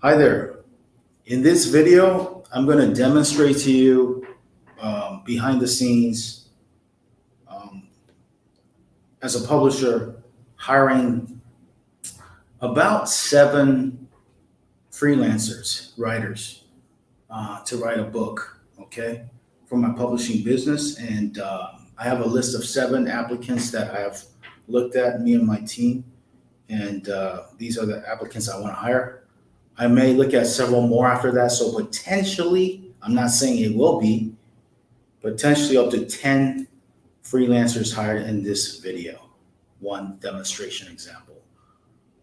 Hi there. In this video, I'm going to demonstrate to you behind the scenes um, as a publisher hiring about 7 freelancers, writers, to write a book, okay, for my publishing business. And I have a list of 7 applicants that I have looked at, me and my team. And these are the applicants I want to hire. I may look at several more after that. So potentially, I'm not saying it will be, potentially up to 10 freelancers hired in this video, one demonstration example.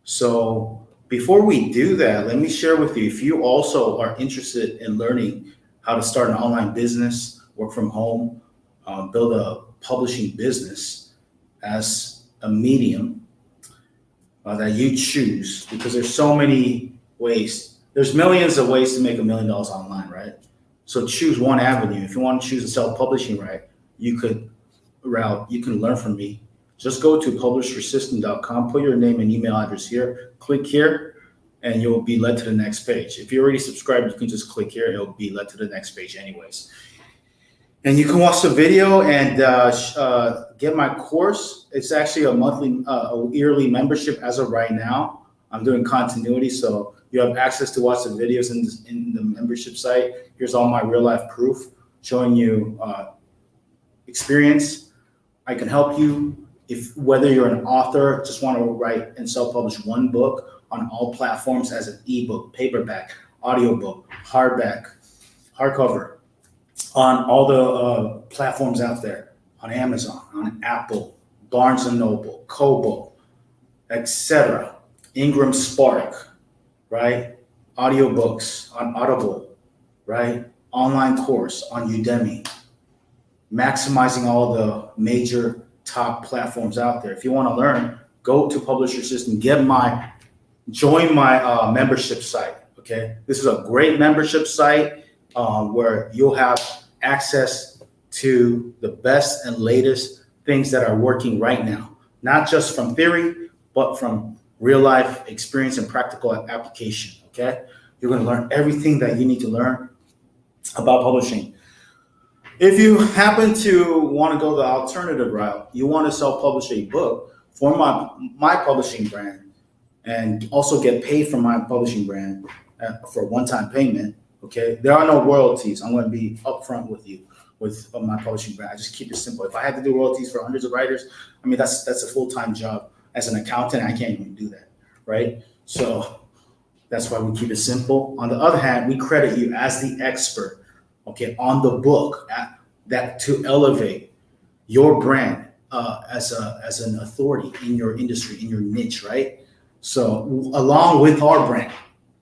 So before we do that, let me share with you, if you also are interested in learning how to start an online business, work from home, build a publishing business as a medium that you choose, because there's so many ways. There's millions of ways to make $1 million online, right? So choose one avenue. If you want to choose a self-publishing, right, you can learn from me. Just go to publishersystem.com, put your name and email address here, click here, and you'll be led to the next page. If you're already subscribed, you can just click here. It'll be led to the next page anyways. And you can watch the video and get my course. It's actually a monthly, yearly membership as of right now. I'm doing continuity, so you have access to watch the videos in the membership site. Here's all my real life proof showing you experience. I can help you whether you're an author, just want to write and self-publish one book on all platforms as an ebook, paperback, audiobook, hardback, hardcover, on all the platforms out there, on Amazon, on Apple, Barnes and Noble, Kobo, etc. Ingram Spark, right? Audiobooks on Audible, right? Online course on Udemy, maximizing all the major top platforms out there. If you want to learn, go to Publisher System, join my membership site, okay? This is a great membership site where you'll have access to the best and latest things that are working right now, not just from theory, but from real life experience and practical application, okay? You're going to learn everything that you need to learn about publishing. If you happen to want to go the alternative route, you want to self-publish a book for my publishing brand and also get paid from my publishing brand for one-time payment, okay? There are no royalties. I'm going to be upfront with you with my publishing brand. I just keep it simple. If I had to do royalties for hundreds of writers, I mean, that's a full-time job. As an accountant, I can't even do that, right? So that's why we keep it simple. On the other hand, we credit you as the expert, okay, on the book that to elevate your brand as an authority in your industry, in your niche, right? So along with our brand,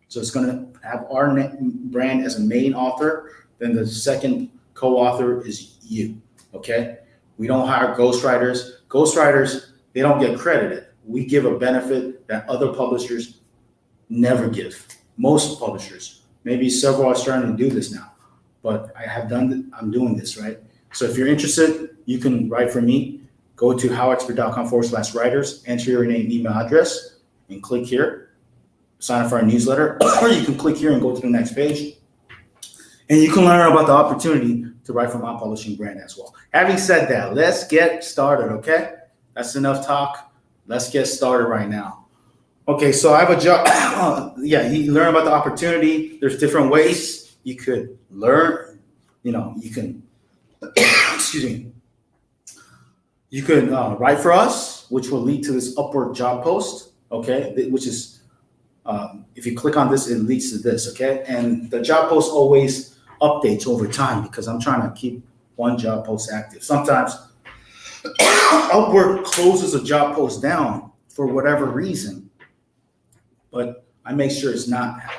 so it's going to have our brand as a main author. Then the second co-author is you, okay? We don't hire ghostwriters. Ghostwriters, they don't get credited. We give a benefit that other publishers never give. Most publishers, maybe several are starting to do this now, but I'm doing this, right? So if you're interested, you can write for me. Go to howexpert.com/writers, enter your name, email address, and click here. Sign up for our newsletter, or you can click here and go to the next page. And you can learn about the opportunity to write for my publishing brand as well. Having said that, let's get started, okay? That's enough talk. Let's get started right now. Okay, so I have a job. You learn about the opportunity. There's different ways you could learn. You can, excuse me. You could write for us, which will lead to this Upwork job post, okay? Which is, if you click on this, it leads to this, okay? And the job post always updates over time because I'm trying to keep one job post active. Sometimes Upwork closes a job post down for whatever reason, but I make sure it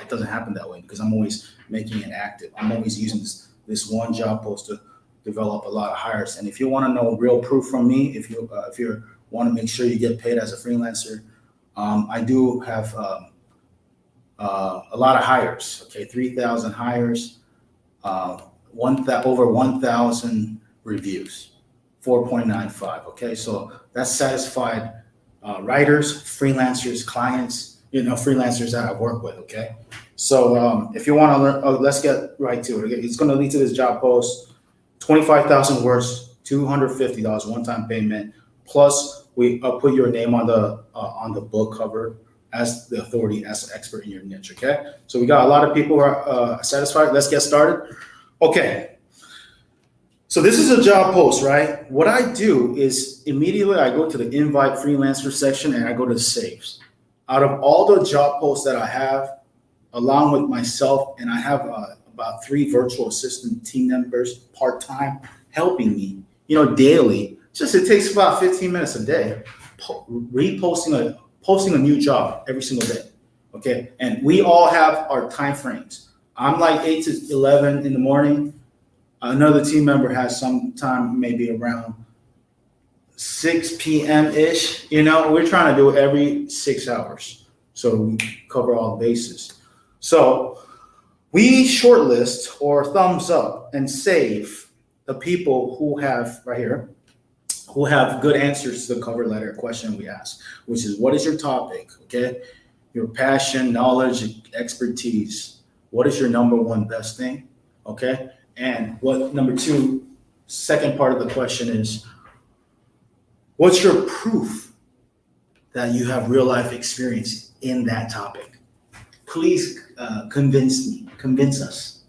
doesn't happen that way because I'm always making it active. I'm always using this one job post to develop a lot of hires. And if you want to know real proof from me, if you want to make sure you get paid as a freelancer, I do have a lot of hires. Okay, 3,000 hires, over 1,000 reviews. 4.95. Okay, so that's satisfied writers, freelancers, clients, freelancers that I work with. Okay, So if you want to learn, let's get right to it. It's going to lead to this job post, 25,000 words, $250 one-time payment. Plus, we put your name on the book cover as the authority, as the expert in your niche. Okay. So we got a lot of people who are satisfied. Let's get started. Okay. So this is a job post, right? What I do is immediately I go to the invite freelancer section and I go to saves. Out of all the job posts that I have, along with myself, and I have about 3 virtual assistant team members part-time helping me, daily. It takes about 15 minutes a day, posting a new job every single day. Okay, and we all have our time frames. I'm like 8 to 11 in the morning. Another team member has some time, maybe around 6 p.m. ish. We're trying to do it every 6 hours, so we cover all bases. So we shortlist or thumbs up and save the people who have right here, who have good answers to the cover letter question we ask, which is, what is your topic? Okay, your passion, knowledge, expertise. What is your number one best thing? Okay. And what number 2, second part of the question is, what's your proof that you have real life experience in that topic? Please convince us.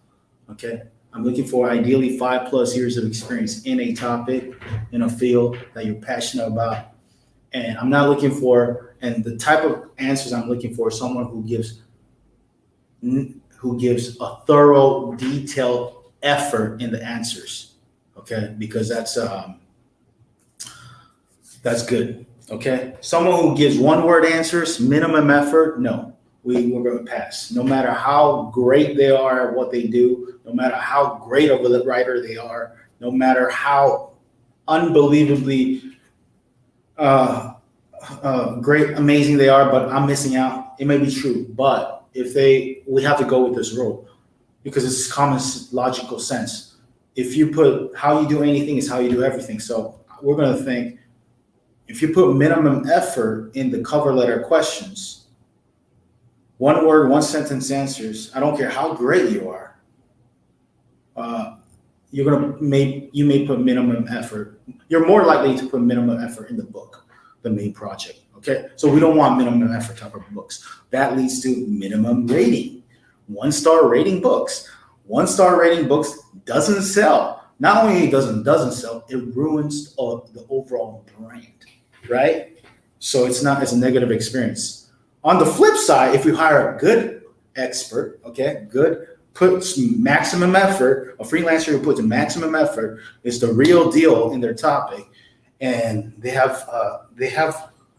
Okay. I'm looking for ideally 5+ years of experience in a topic, in a field that you're passionate about. And I'm not looking for, and the type of answers I'm looking for is someone who gives a thorough, detailed effort in the answers, okay? Because that's good, okay? Someone who gives one-word answers, minimum effort, no, we're going to pass. No matter how great they are at what they do, no matter how great of a writer they are, no matter how unbelievably great, amazing they are, but I'm missing out. It may be true, but we have to go with this rule, because it's common logical sense. If you put how you do anything is how you do everything. So we're going to think, if you put minimum effort in the cover letter questions, 1 word, 1 sentence answers, I don't care how great you are, you may put minimum effort. You're more likely to put minimum effort in the book, the main project. Okay. So we don't want minimum effort type of books. That leads to minimum rating. 1-star rating books. 1-star rating books doesn't sell. Not only it doesn't sell, it ruins the overall brand, right? So it's a negative experience. On the flip side, if you hire a good expert, okay, puts maximum effort, a freelancer who puts maximum effort, is the real deal in their topic, and they have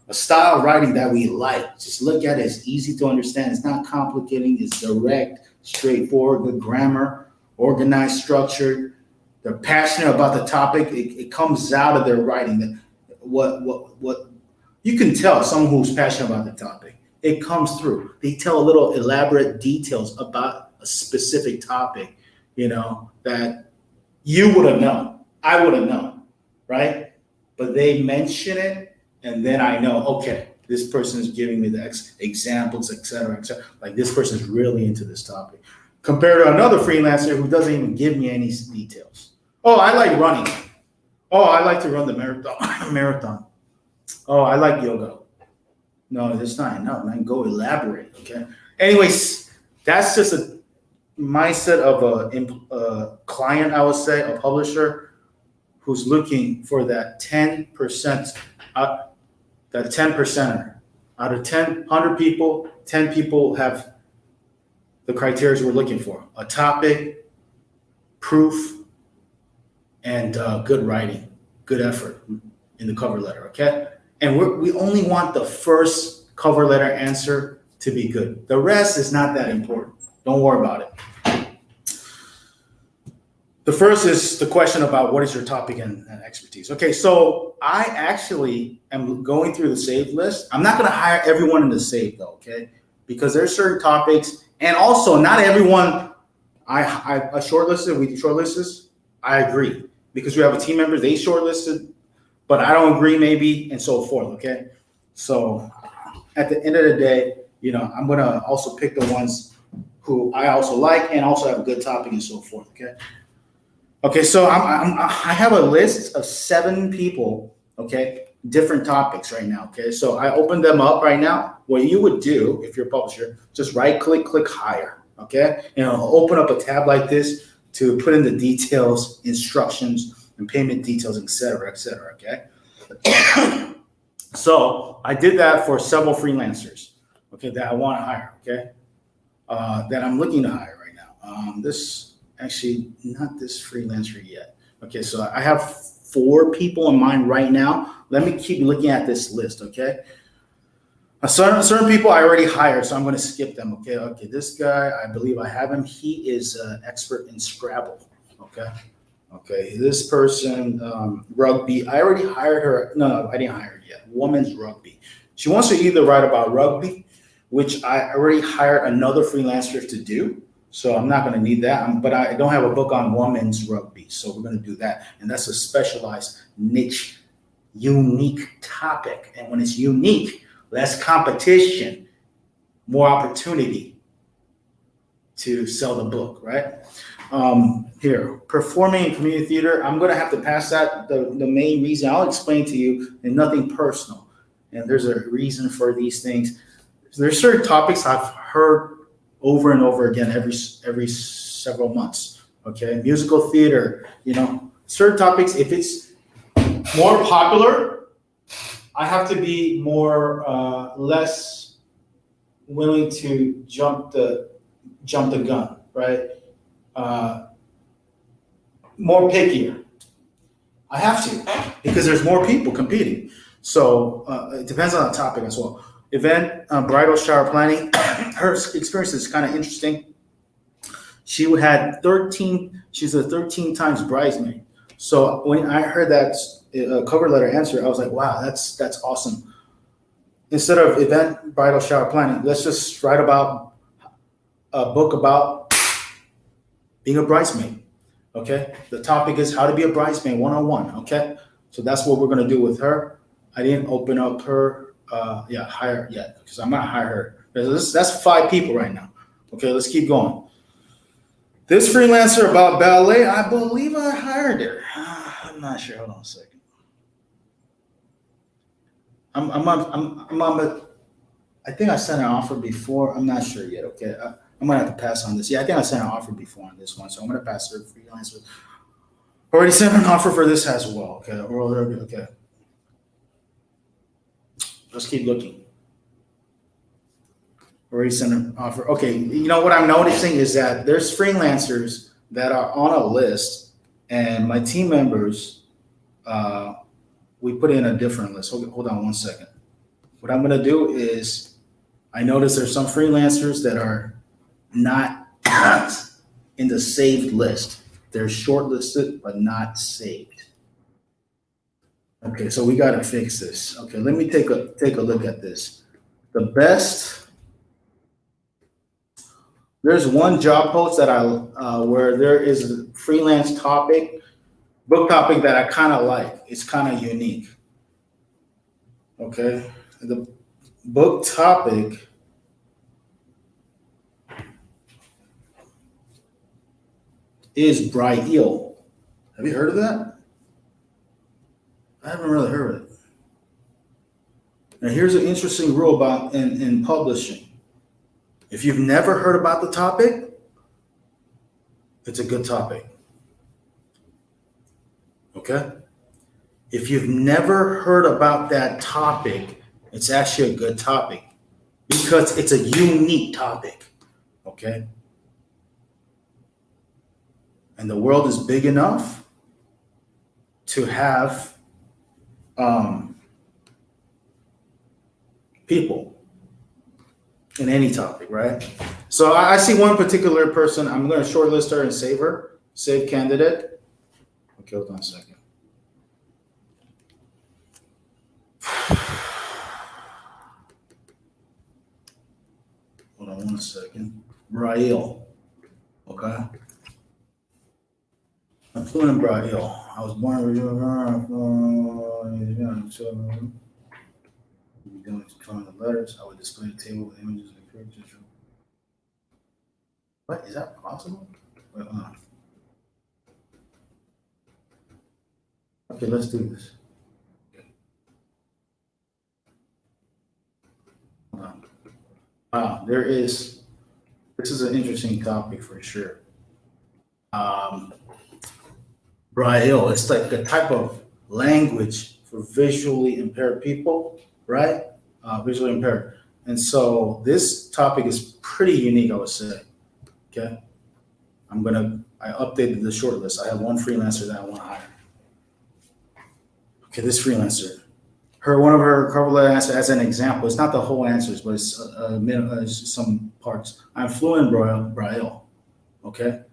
a style of writing that we like. Just look at it. It's easy to understand. It's not complicating. It's direct, straightforward, good grammar, organized, structured. They're passionate about the topic. It comes out of their writing. What you can tell someone who's passionate about the topic. It comes through. They tell a little elaborate details about a specific topic, that you would have known. I would have known, right? But they mention it. And then I know, okay, this person is giving me the examples, et cetera, et cetera. Like, this person is really into this topic. Compared to another freelancer who doesn't even give me any details. Oh, I like running. Oh, I like to run the marathon. Oh, I like yoga. No, that's not enough, man. Go elaborate, okay? Anyways, that's just a mindset of a client, I would say, a publisher who's looking for that 10%. That 10%er. Out of 100 people, 10 people have the criteria we're looking for: a topic, proof, and good writing, good effort in the cover letter. Okay, and we only want the first cover letter answer to be good. The rest is not that important. Don't worry about it. The first is the question about what is your topic and expertise. Okay, so I actually am going through the save list. I'm not going to hire everyone in the save though, okay? Because there's certain topics, and also not everyone I shortlisted. We shortlisted. I agree, because we have a team member, they shortlisted, but I don't agree maybe, and so forth. Okay, so at the end of the day, I'm going to also pick the ones who I also like and also have a good topic and so forth. Okay. Okay. So I have a list of 7 people. Okay. Different topics right now. Okay. So I opened them up right now. What you would do if you're a publisher, just right click, click hire. Okay. And it'll open up a tab like this to put in the details, instructions, and payment details, et cetera, et cetera. Okay. So I did that for several freelancers. Okay. That I want to hire. Okay. That I'm looking to hire right now. This actually not this freelancer yet. Okay, so I have 4 people in mind right now. Let me keep looking at this list. Okay, certain people I already hired, so I'm going to skip them. Okay, okay. This guy, I believe I have him. He is an expert in Scrabble. Okay, okay. This person, rugby. I already hired her. No, I didn't hire her yet. Women's rugby. She wants to either write about rugby, which I already hired another freelancer to do. So I'm not going to need that. But I don't have a book on women's rugby. So we're going to do that. And that's a specialized niche, unique topic. And when it's unique, less competition, more opportunity to sell the book, right? Here, performing in community theater. I'm going to have to pass that. The main reason I'll explain to you, and nothing personal. And there's a reason for these things. There's certain topics I've heard over and over again every several months. Okay, musical theater. Certain topics. If it's more popular, I have to be more less willing to jump the gun, right? More pickier. I have to because there's more people competing. So it depends on the topic as well. Event, bridal shower planning. Her experience is kind of interesting. She had 13. She's a 13 times bridesmaid. So when I heard that cover letter answer, I was like, wow, that's awesome. Instead of event, bridal shower planning, let's just write about a book about being a bridesmaid. Okay. The topic is how to be a bridesmaid 101. Okay. So that's what we're going to do with her. I didn't open up her hire yet because I'm not hire her. That's 5 people right now. Okay, let's keep going. This freelancer about ballet, I believe I hired her. I'm not sure. Hold on a second. I think I sent an offer before. I'm not sure yet. Okay, I'm gonna have to pass on this. Yeah, I think I sent an offer before on this one, so I'm gonna pass her freelancer. Already sent an offer for this as well. Okay, okay. Let's keep looking. Already sent an offer. Okay, what I'm noticing is that there's freelancers that are on a list, and my team members, we put in a different list. Hold on one second. What I'm gonna do is, I notice there's some freelancers that are not in the saved list. They're shortlisted but not saved. Okay, so we gotta fix this. Okay, let me take a look at this. The best. There's one job post that where there is a freelance book topic that I kind of like. It's kind of unique. Okay, the book topic is Braille. Have you heard of that? I haven't really heard of it. Now here's an interesting rule about in publishing. If you've never heard about the topic, it's a good topic. Okay? If you've never heard about that topic, it's actually a good topic because it's a unique topic. Okay? And the world is big enough to have people in any topic, right? So I see one particular person. I'm going to shortlist her and save her. Save candidate. Okay, hold on a second. Hold on one second. Braille. Okay. I'm fluent in Braille. I was born in drawing the letters. I would display a table with images and pictures. What, is that possible? Wait, hold on. Okay, let's do this. Hold on. Wow, this is an interesting topic for sure. Um, Braille, it's like the type of language for visually impaired people, right? Visually impaired. And so this topic is pretty unique, I would say. Okay. I updated the short list. I have one freelancer that I want to hire. Okay, this freelancer. One of her cover letter answers as an example. It's not the whole answers, but it's some parts. I'm fluent in Braille. Okay.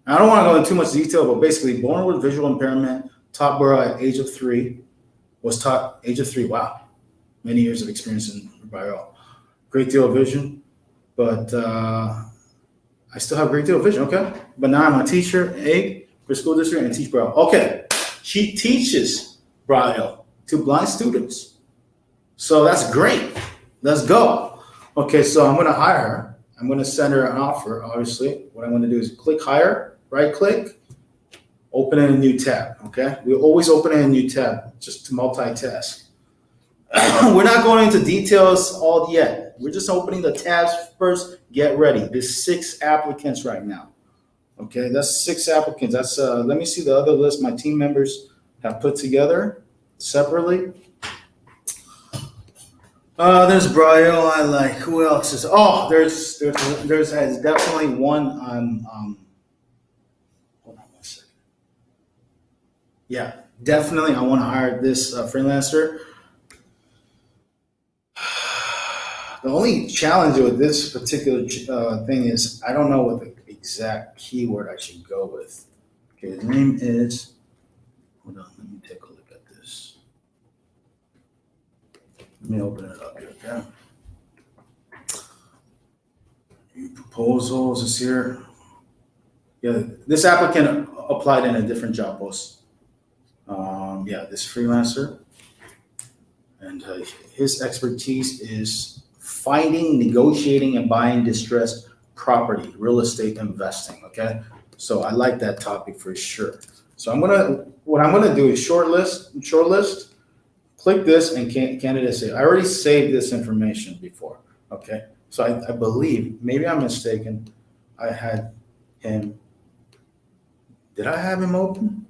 I don't want to go into too much detail, but basically, born with visual impairment, taught Braille at age of 3, was taught age of 3. Wow, many years of experience in Braille. Great deal of vision, but I still have a great deal of vision. Okay, but now I'm a teacher, for school district, and teach Braille. Okay, she teaches Braille to blind students, so that's great. Let's go. Okay, so I'm going to hire her. I'm going to send her an offer. Obviously, what I'm going to do is click hire. Right click, open in a new tab, okay? We always open in a new tab just to multitask. We're not going into details all yet. We're just opening the tabs first. Get ready. There's 6 applicants right now, okay? That's 6 applicants. That's let me see the other list my team members have put together separately. There's Braille. I like. Who else is? Oh, there's definitely one on. Hold on 1 second. Yeah, definitely. I want to hire this freelancer. The only challenge with this particular thing is I don't know what the exact keyword I should go with. Okay, his name is. Hold on. Let me take a look at this. Let me open it up here. Okay. New proposals is here. Yeah, this applicant applied in a different job post. Yeah, this freelancer, and his expertise is finding, negotiating, and buying distressed property, real estate investing. Okay, so I like that topic for sure. So what I'm gonna do is shortlist. Click this and candidate save. I already saved this information before. Okay, so I believe, maybe I'm mistaken. I had him. Did I have him open?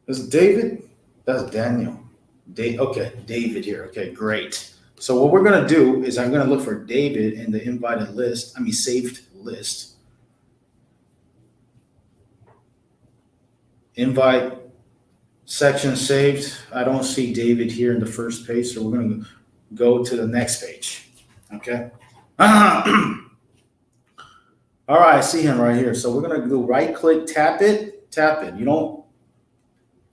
Is it David? That's Daniel. Okay, David here. Okay, great. So what we're gonna do is I'm gonna look for David in the invited list. Saved list. Invite section saved. I don't see David here in the first page, so we're gonna go to the next page. Okay. All right, I see him right here. So we're gonna do right click, tap it. You don't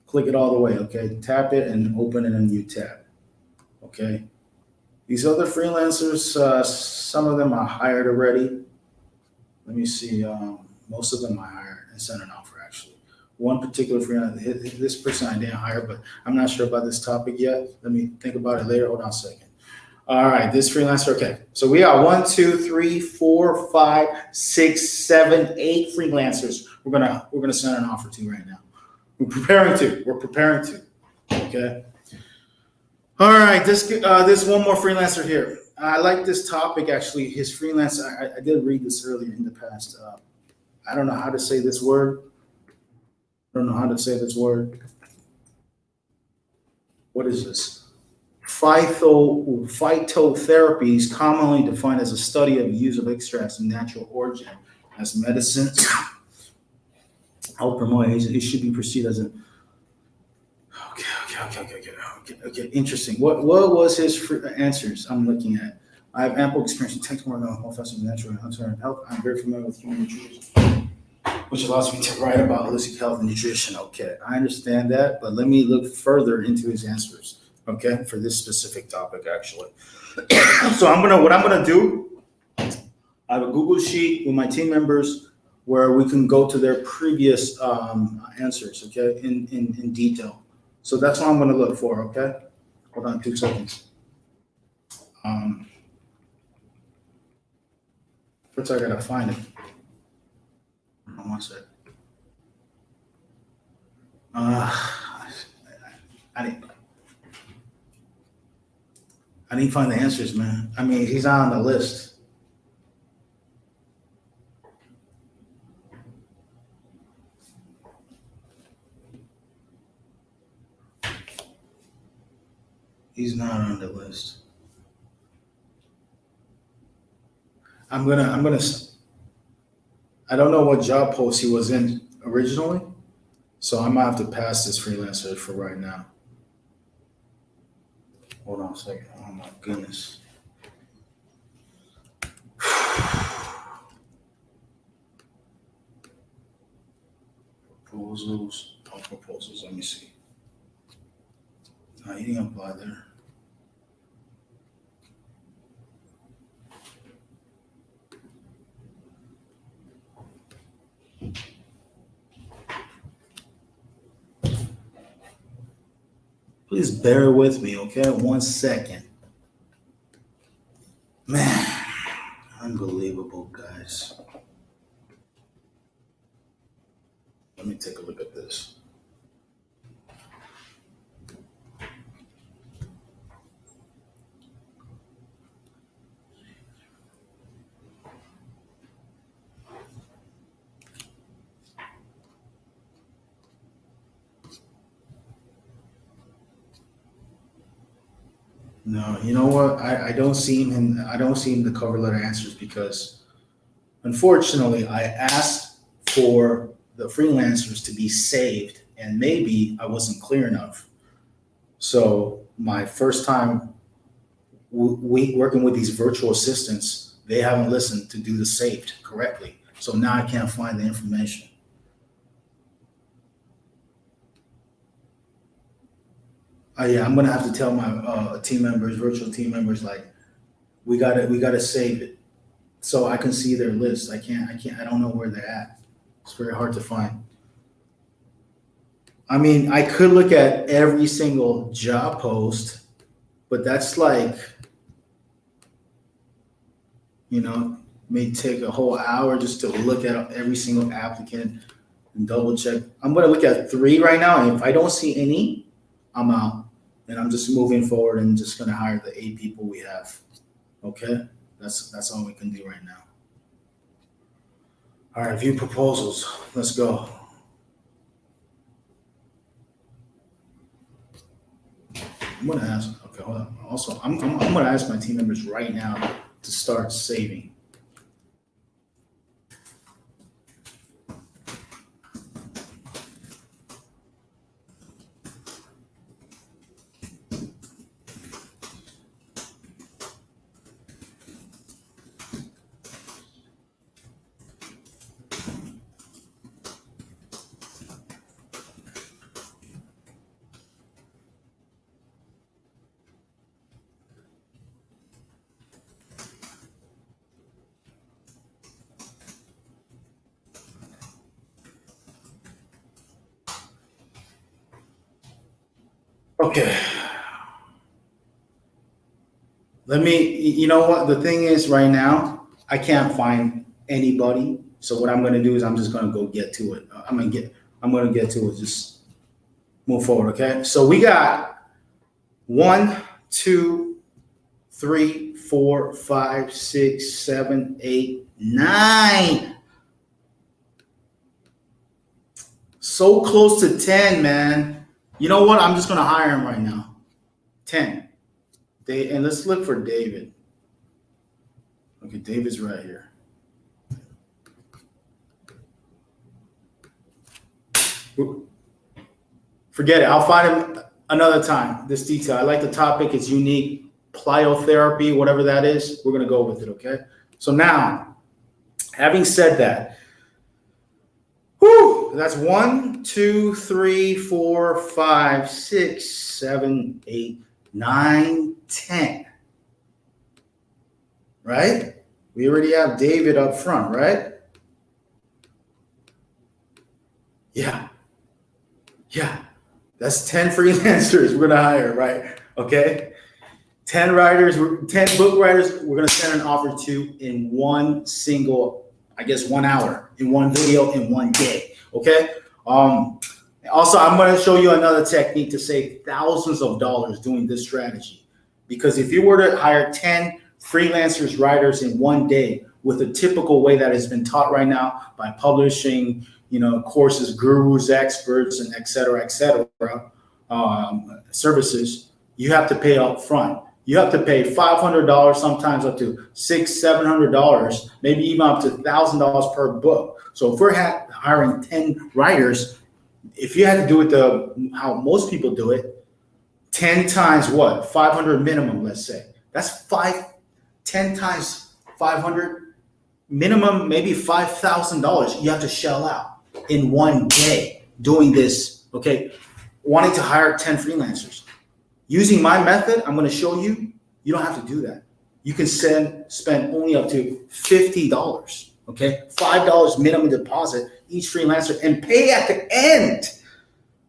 click it all the way, okay? Tap it and open in a new tab, okay? These other freelancers, some of them are hired already. Let me see, most of them I hired and sent an offer actually. One particular freelancer, this person I didn't hire, but I'm not sure about this topic yet. Let me think about it later. Hold on a second. All right, this freelancer, okay. So we got 1, 2, 3, 4, 5, 6, 7, 8 freelancers we're gonna send an offer to right now. We're preparing to. Okay. All right. This one more freelancer here. I like this topic actually. His freelance. I did read this earlier in the past. I don't know how to say this word. What is this? Phytotherapy is commonly defined as a study of use of extracts of natural origin as medicines. Help promote it should be perceived as a okay. Interesting. What was his answers? I'm looking at. I have ample experience in technical and offensive natural and alternative health. I'm very familiar with human nutrition, which allows me to write about holistic health and nutrition. Okay, I understand that, but let me look further into his answers. Okay, for this specific topic, actually. So what I'm gonna do. I have a Google sheet with my team members where we can go to their previous answers, okay, in detail. So that's what I'm going to look for, okay? Hold on 2 seconds. First, I gotta find it. One sec. I didn't find the answers, man. I mean, he's not on the list. He's not on the list. I don't know what job post he was in originally, so I might have to pass this freelancer for right now. Hold on a second. Oh my goodness. Proposals. Oh, proposals. Let me see. No, he didn't apply there. Please bear with me, okay? 1 second. Man, unbelievable, guys. Let me take a look at this. No, you know what? I don't see him I don't see him the cover letter answers because unfortunately I asked for the freelancers to be saved and maybe I wasn't clear enough. So my first time working with these virtual assistants, they haven't listened to do the saved correctly. So now I can't find the information. Yeah, I'm gonna have to tell my team members, virtual team members, like we gotta save it so I can see their list. I don't know where they're at. It's very hard to find. I mean, I could look at every single job post, but that's like, may take a whole hour just to look at every single applicant and double check. I'm gonna look at 3 right now, and if I don't see any, I'm out. And I'm just moving forward and just gonna hire the 8 people we have. Okay? That's all we can do right now. All right, view proposals. Let's go. I'm gonna ask. Okay, hold on. Also, I'm gonna ask my team members right now to start saving. Okay. You know what? The thing is, right now, I can't find anybody. So what I'm going to do is I'm just going to go get to it. I'm going to get to it. Just move forward. Okay. So we got 1, 2, 3, 4, 5, 6, 7, 8, 9. So close to 10, man. You know what? I'm just going to hire him right now. 10. And let's look for David. Okay, David's right here. Forget it. I'll find him another time. This detail. I like the topic. It's unique. Plyotherapy, whatever that is. We're going to go with it, okay? So now, having said that, that's 1, 2, 3, 4, 5, 6, 7, 8, 9, 10. Right? We already have David up front, right? Yeah. That's 10 freelancers we're going to hire, right? Okay? 10 writers, 10 book writers, we're going to send an offer to in one single, I guess, 1 hour, in one video, in one day. Okay. Also, I'm going to show you another technique to save thousands of dollars doing this strategy. Because if you were to hire 10 freelancers writers in one day with a typical way that has been taught right now by publishing, courses, gurus, experts, and et cetera, services, you have to pay up front. You have to pay $500, sometimes up to $600, $700, maybe even up to $1,000 per book. So if we're hiring 10 writers, if you had to do it how most people do it, 10 times what? 500 minimum, let's say. That's 10 times 500 minimum, maybe $5,000 you have to shell out in one day doing this, okay? Wanting to hire 10 freelancers. Using my method, I'm going to show you, you don't have to do that. You can spend only up to $50, okay? $5 minimum deposit each freelancer and pay at the end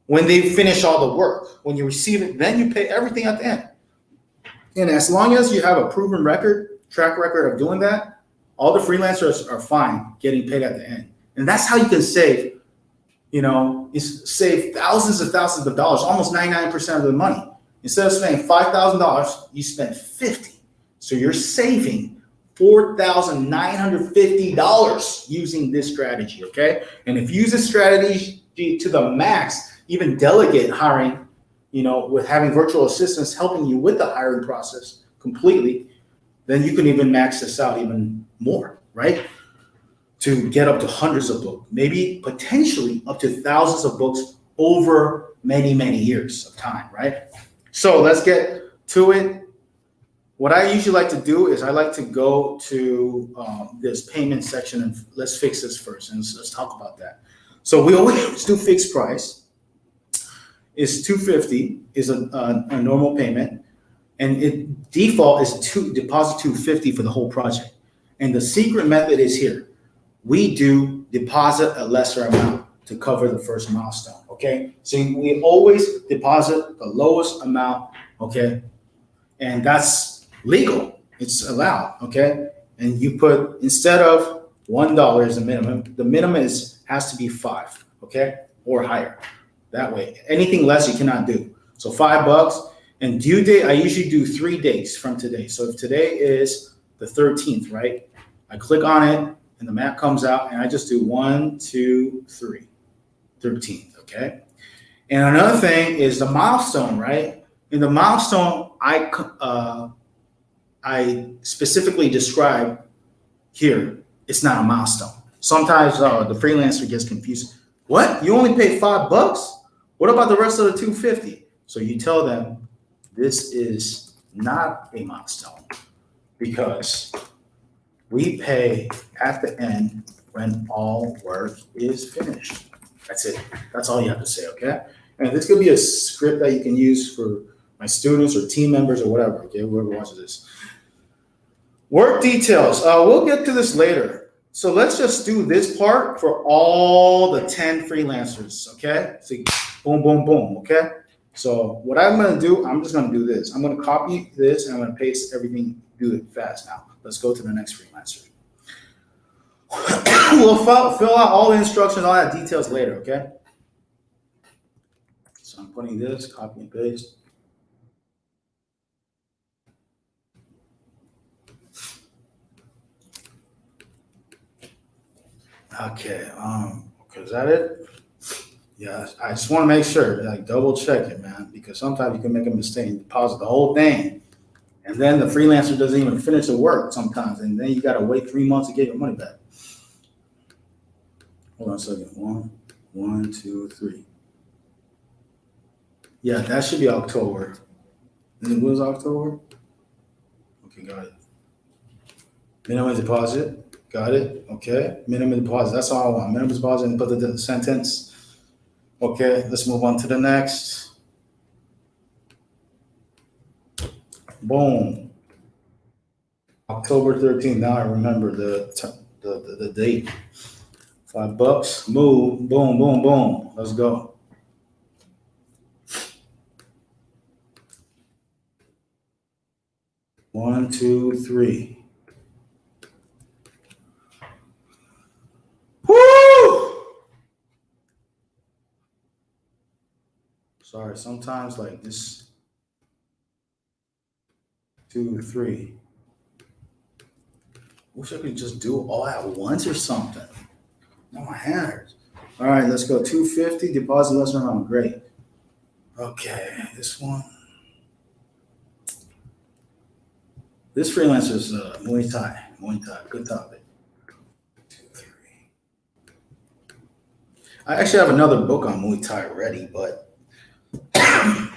when they finish all the work. When you receive it, then you pay everything at the end. And as long as you have a proven track record of doing that, all the freelancers are fine getting paid at the end. And that's how you can save, save thousands of dollars, almost 99% of the money. Instead of spending $5,000, you spend $50,000. So you're saving $4,950 using this strategy, okay? And if you use this strategy to the max, even delegate hiring, with having virtual assistants helping you with the hiring process completely, then you can even max this out even more, right? To get up to hundreds of books, maybe potentially up to thousands of books over many, many years of time, right? So let's get to it. What I usually like to do is I like to go to this payment section, and let's fix this first, and let's talk about that. So we always do fixed price. It's $250 is a normal payment, and default is deposit $250 for the whole project. And the secret method is here. We do deposit a lesser amount to cover the first milestone, okay? So we always deposit the lowest amount, okay? And that's legal, it's allowed, okay? And you put, instead of $1 is the minimum has to be $5, okay? Or higher, that way. Anything less you cannot do. So $5, and due date, I usually do 3 days from today. So if today is the 13th, right? I click on it, and the map comes out, and I just do 1, 2, 3, 13th, okay? And another thing is the milestone, right? In the milestone, I specifically describe here, it's not a milestone. Sometimes the freelancer gets confused. What? You only pay $5? What about the rest of the $250? So you tell them this is not a milestone because we pay at the end when all work is finished. That's it. That's all you have to say, okay? And this could be a script that you can use for my students or team members or whatever, okay? Whoever watches this. Work details. We'll get to this later. So let's just do this part for all the 10 freelancers, okay? So boom, boom, boom, okay? So what I'm going to do, I'm just going to do this. I'm going to copy this and I'm going to paste everything, do it fast now. Let's go to the next freelancer. We'll fill out all the instructions, all that details later, okay? So I'm putting this, copy and paste. Okay, is that it? Yeah, I just want to make sure, like double check it, man, because sometimes you can make a mistake and deposit the whole thing, and then the freelancer doesn't even finish the work sometimes, and then you got to wait 3 months to get your money back. Hold on a second. 1, 2, 3. Yeah, that should be October. And it was October? Okay, got it. Minimum deposit. Got it. Okay. Minimum deposit. That's all I want. Minimum deposit and put the sentence. Okay, let's move on to the next. Boom. October 13th. Now I remember the date. $5. Move. Boom, boom, boom. Let's go. 1, 2, 3. Woo! Sorry, sometimes like this. 2, 3. Wish I could just do it all at once or something. Now my hand hurts. All right, let's go. 250, deposit less than amount. Great. Okay, this one. This freelancer's Muay Thai. Muay Thai, good topic. 2, 3. I actually have another book on Muay Thai ready, but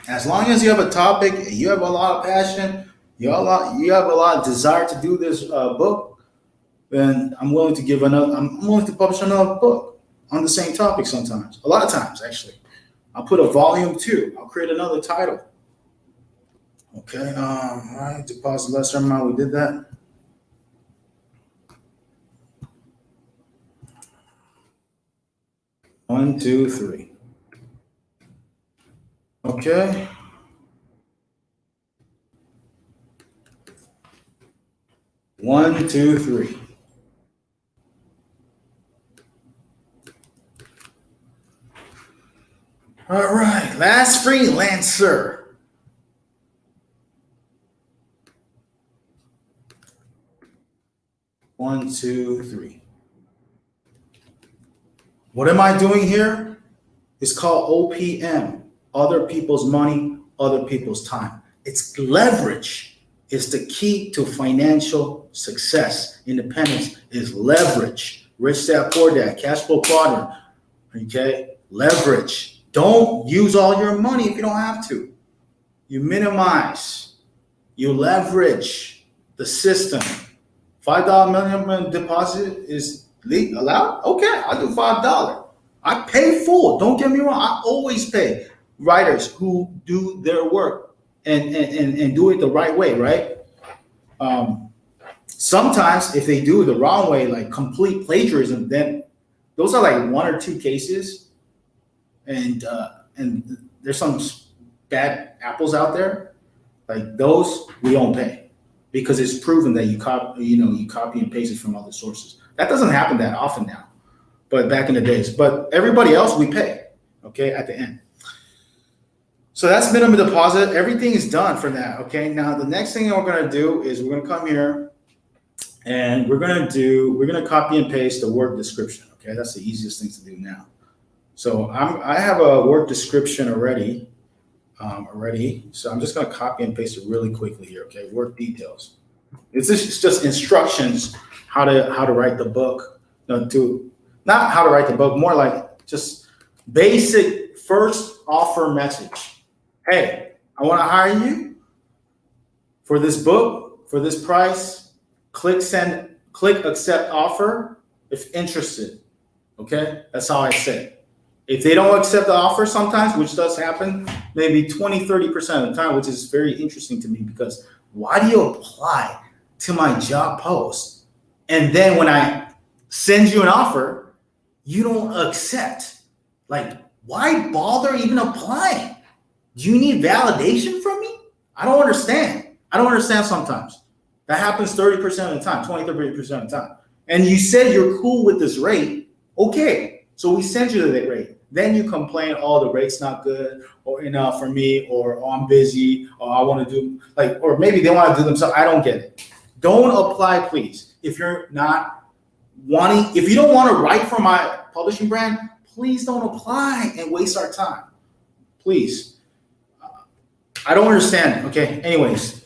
as long as you have a topic, you have a lot of passion, you have a lot of desire to do this book, then I'm willing to publish another book on the same topic sometimes. A lot of times, actually. I'll put a volume 2. I'll create another title. Okay, all right, deposit lesser amount, we did that. One, 2, 3. Okay. One, 2, 3. All right, last freelancer. One, 2, 3. What am I doing here? It's called OPM, other people's money, other people's time. It's leverage. It's the key to financial success. Independence is leverage. Rich Dad, Poor Dad, Cash Flow Quadrant. Okay, leverage. Don't use all your money if you don't have to. You minimize. You leverage the system. $5 minimum deposit is allowed? Okay, I'll do $5. I pay full. Don't get me wrong. I always pay writers who do their work and do it the right way, right? Sometimes if they do it the wrong way, like complete plagiarism, then those are like 1 or 2 cases. And there's some bad apples out there. Like those, we don't pay because it's proven that you copy and paste it from other sources. That doesn't happen that often now, but back in the days. But everybody else, we pay, okay, at the end. So that's minimum deposit. Everything is done for that, okay? Now, the next thing we're going to do is we're going to come here and we're going to copy and paste the work description, okay? That's the easiest thing to do now. So I have a work description already. So I'm just going to copy and paste it really quickly here, okay? Work details. It's just instructions how to write the book. Not how to write the book, more like just basic first offer message. Hey, I want to hire you for this book, for this price. Click accept offer if interested. Okay, that's how I say it. If they don't accept the offer sometimes, which does happen, maybe 20-30% of the time, which is very interesting to me because why do you apply to my job post and then when I send you an offer, you don't accept? Like, why bother even applying? Do you need validation from me? I don't understand. I don't understand sometimes. That happens 30% of the time, 20-30% of the time. And you said you're cool with this rate. Okay, so we send you the rate. Then you complain, oh, the rate's not good, or enough for me, or oh, I'm busy, or I want to do or maybe they want to do themselves. I don't get it. Don't apply, please. If you don't want to write for my publishing brand, please don't apply and waste our time. Please. I don't understand. Okay. Anyways.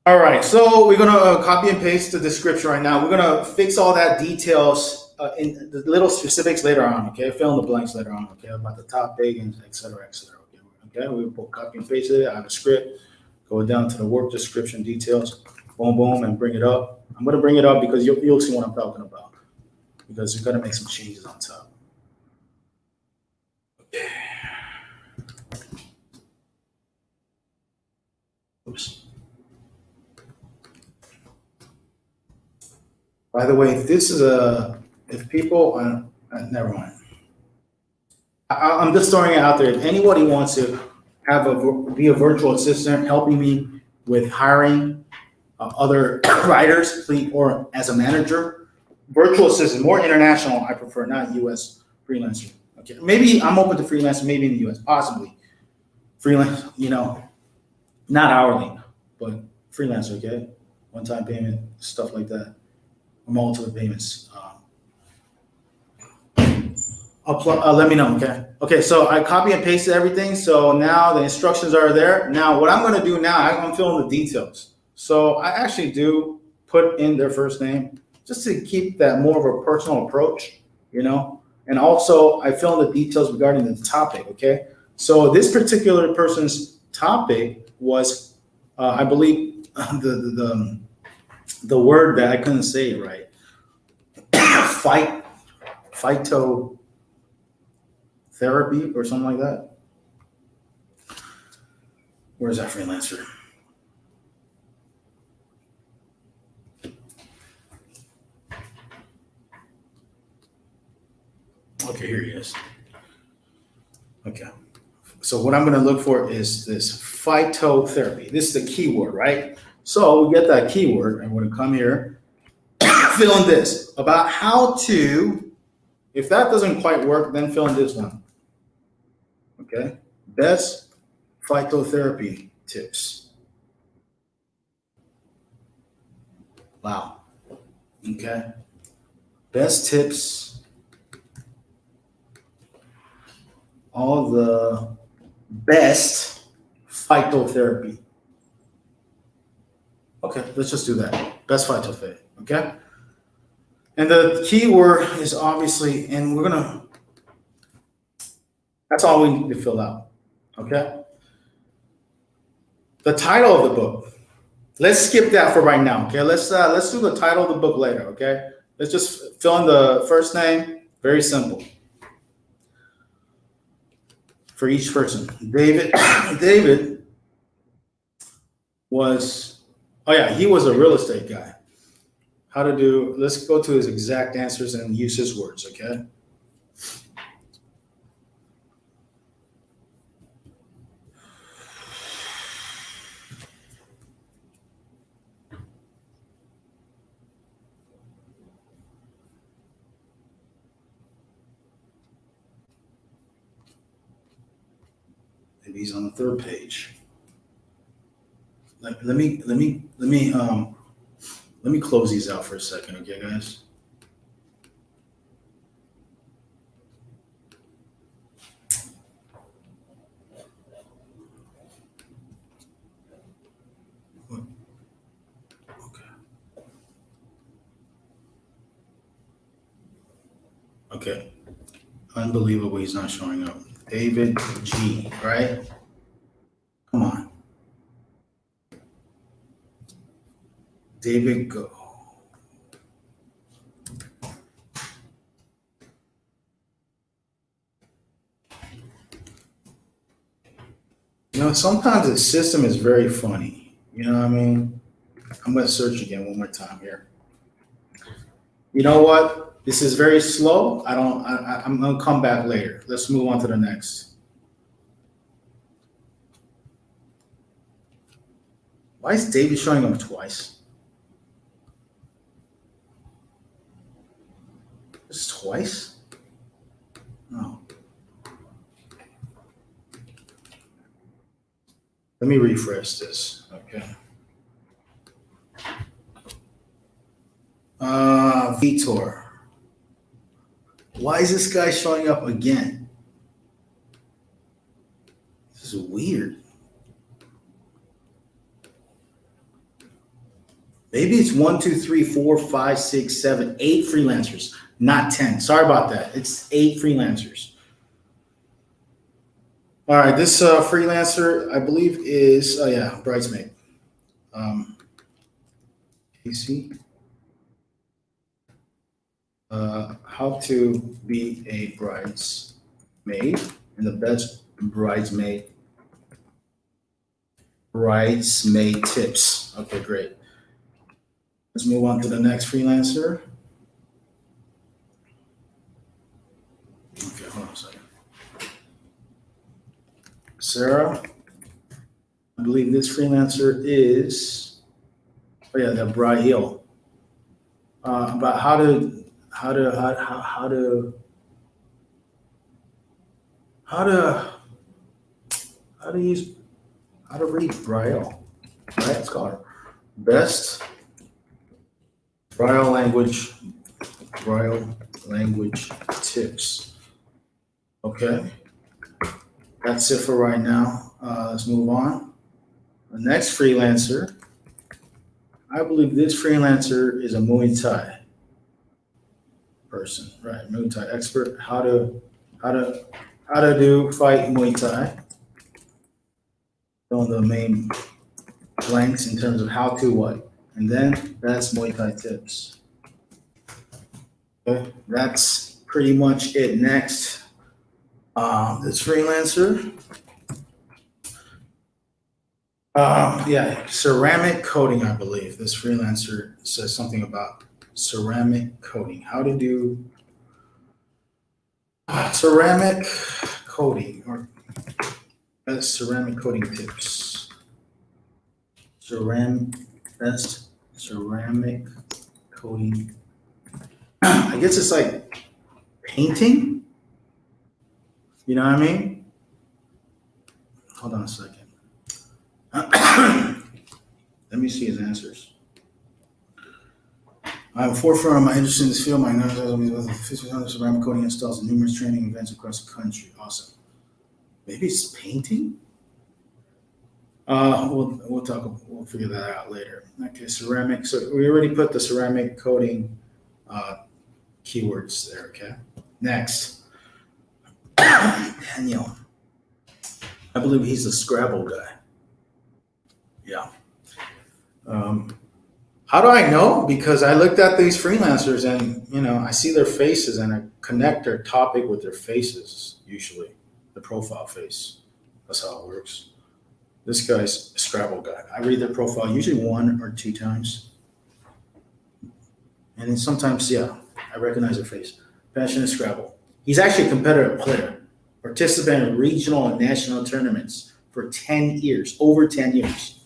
All right. So we're going to copy and paste the description right now. We're going to fix all that details in the little specifics later on. Okay. Fill in the blanks later on. Okay. About the topic and et cetera, et cetera. Okay. We'll put copy and paste it. I have a script. Go down to the work description details. Boom, boom, and bring it up. I'm going to bring it up because you'll see what I'm talking about. Because you're going to make some changes on top. Okay. Oops. By the way, if people, never mind. I'm just throwing it out there. If anybody wants to be a virtual assistant helping me with hiring other writers, or as a manager. Virtual assistant, more international, I prefer, not US freelancer. Okay, maybe I'm open to freelancing, maybe in the US, possibly. Freelance, not hourly, but freelancer, okay? One-time payment, stuff like that, or multiple payments. Let me know, okay? Okay, so I copy and pasted everything, so now the instructions are there. Now, what I'm gonna do now, I'm filling the details. So I actually do put in their first name, just to keep that more of a personal approach, And also, I fill in the details regarding the topic, okay? So this particular person's topic was, I believe, the word that I couldn't say it right, phytotherapy or something like that. Where's that freelancer? Okay, here he is. Okay. So what I'm going to look for is this phytotherapy. This is the keyword, right? So we get that keyword. I'm going to come here, fill in this about how to, if that doesn't quite work, then fill in this one. Okay. Best phytotherapy tips. Wow. Okay. Best tips. All the best phytotherapy. Okay, let's just do that. Best phytotherapy, okay? And the keyword is obviously, and that's all we need to fill out, okay? The title of the book. Let's skip that for right now, okay? Let's do the title of the book later, okay? Let's just fill in the first name, very simple. For each person. David was, he was a real estate guy. Let's go to his exact answers and use his words, okay? Maybe he's on the third page. Let me close these out for a second, okay, guys? Okay. Unbelievable, he's not showing up. David G, right? Come on. David Go. Sometimes the system is very funny. You know what I mean? I'm going to search again one more time here. You know what? This is very slow. I'm going to come back later. Let's move on to the next. Why is David showing up twice? This is twice? No. Let me refresh this. Okay. Vitor. Why is this guy showing up again? This is weird. Maybe it's 1, 2, 3, 4, 5, 6, 7, 8 freelancers, not 10. Sorry about that. It's 8 freelancers. All right, this freelancer, I believe, is bridesmaid. Casey. How to be a bridesmaid and the best bridesmaid tips. Okay, great. Let's move on to the next freelancer. Okay, hold on a second. Sarah, I believe this freelancer is, oh yeah, that Briel. About how to how to how how how to how to how to use how to read Braille. Right? It's called best Braille language tips. Okay, that's it for right now. Let's move on. The next freelancer, I believe this freelancer is a Muay Thai person, right? Muay Thai expert. How to how to do fight Muay Thai. On the main blanks in terms of how to what, and then that's Muay Thai tips. Okay, that's pretty much it. Next, this freelancer, yeah, ceramic coating. I believe this freelancer says something about ceramic coating. How to do ceramic coating or ceramic coating tips. Best ceramic coating. I guess it's like painting. You know what I mean? Hold on a second. Let me see his answers. I'm forefront of my interest in this field. My knowledge with 50 ceramic coating installs in numerous training events across the country. Awesome. Maybe it's painting. We'll figure that out later. Okay, ceramic. So we already put the ceramic coating keywords there. Okay. Next, Daniel. I believe he's the Scrabble guy. Yeah. How do I know? Because I looked at these freelancers and I see their faces and I connect their topic with their faces. Usually, the profile face. That's how it works. This guy's a Scrabble guy. I read their profile usually 1 or 2 times. And then sometimes, yeah, I recognize their face. Passionate Scrabble. He's actually a competitive player. Participant in regional and national tournaments for 10 years, over 10 years.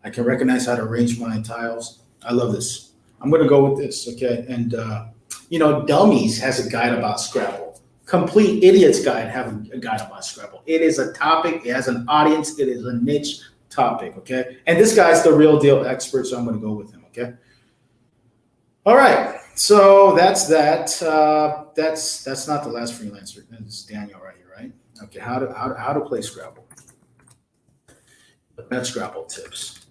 I can recognize how to arrange my tiles. I love this. I'm going to go with this, okay? And, Dummies has a guide about Scrabble. Complete Idiot's Guide have a guide about Scrabble. It is a topic. It has an audience. It is a niche topic, okay? And this guy's the real deal expert, so I'm going to go with him, okay? All right. So that's that. That's not the last freelancer. It's Daniel right here, right? Okay. How to play Scrabble. The best Scrabble tips.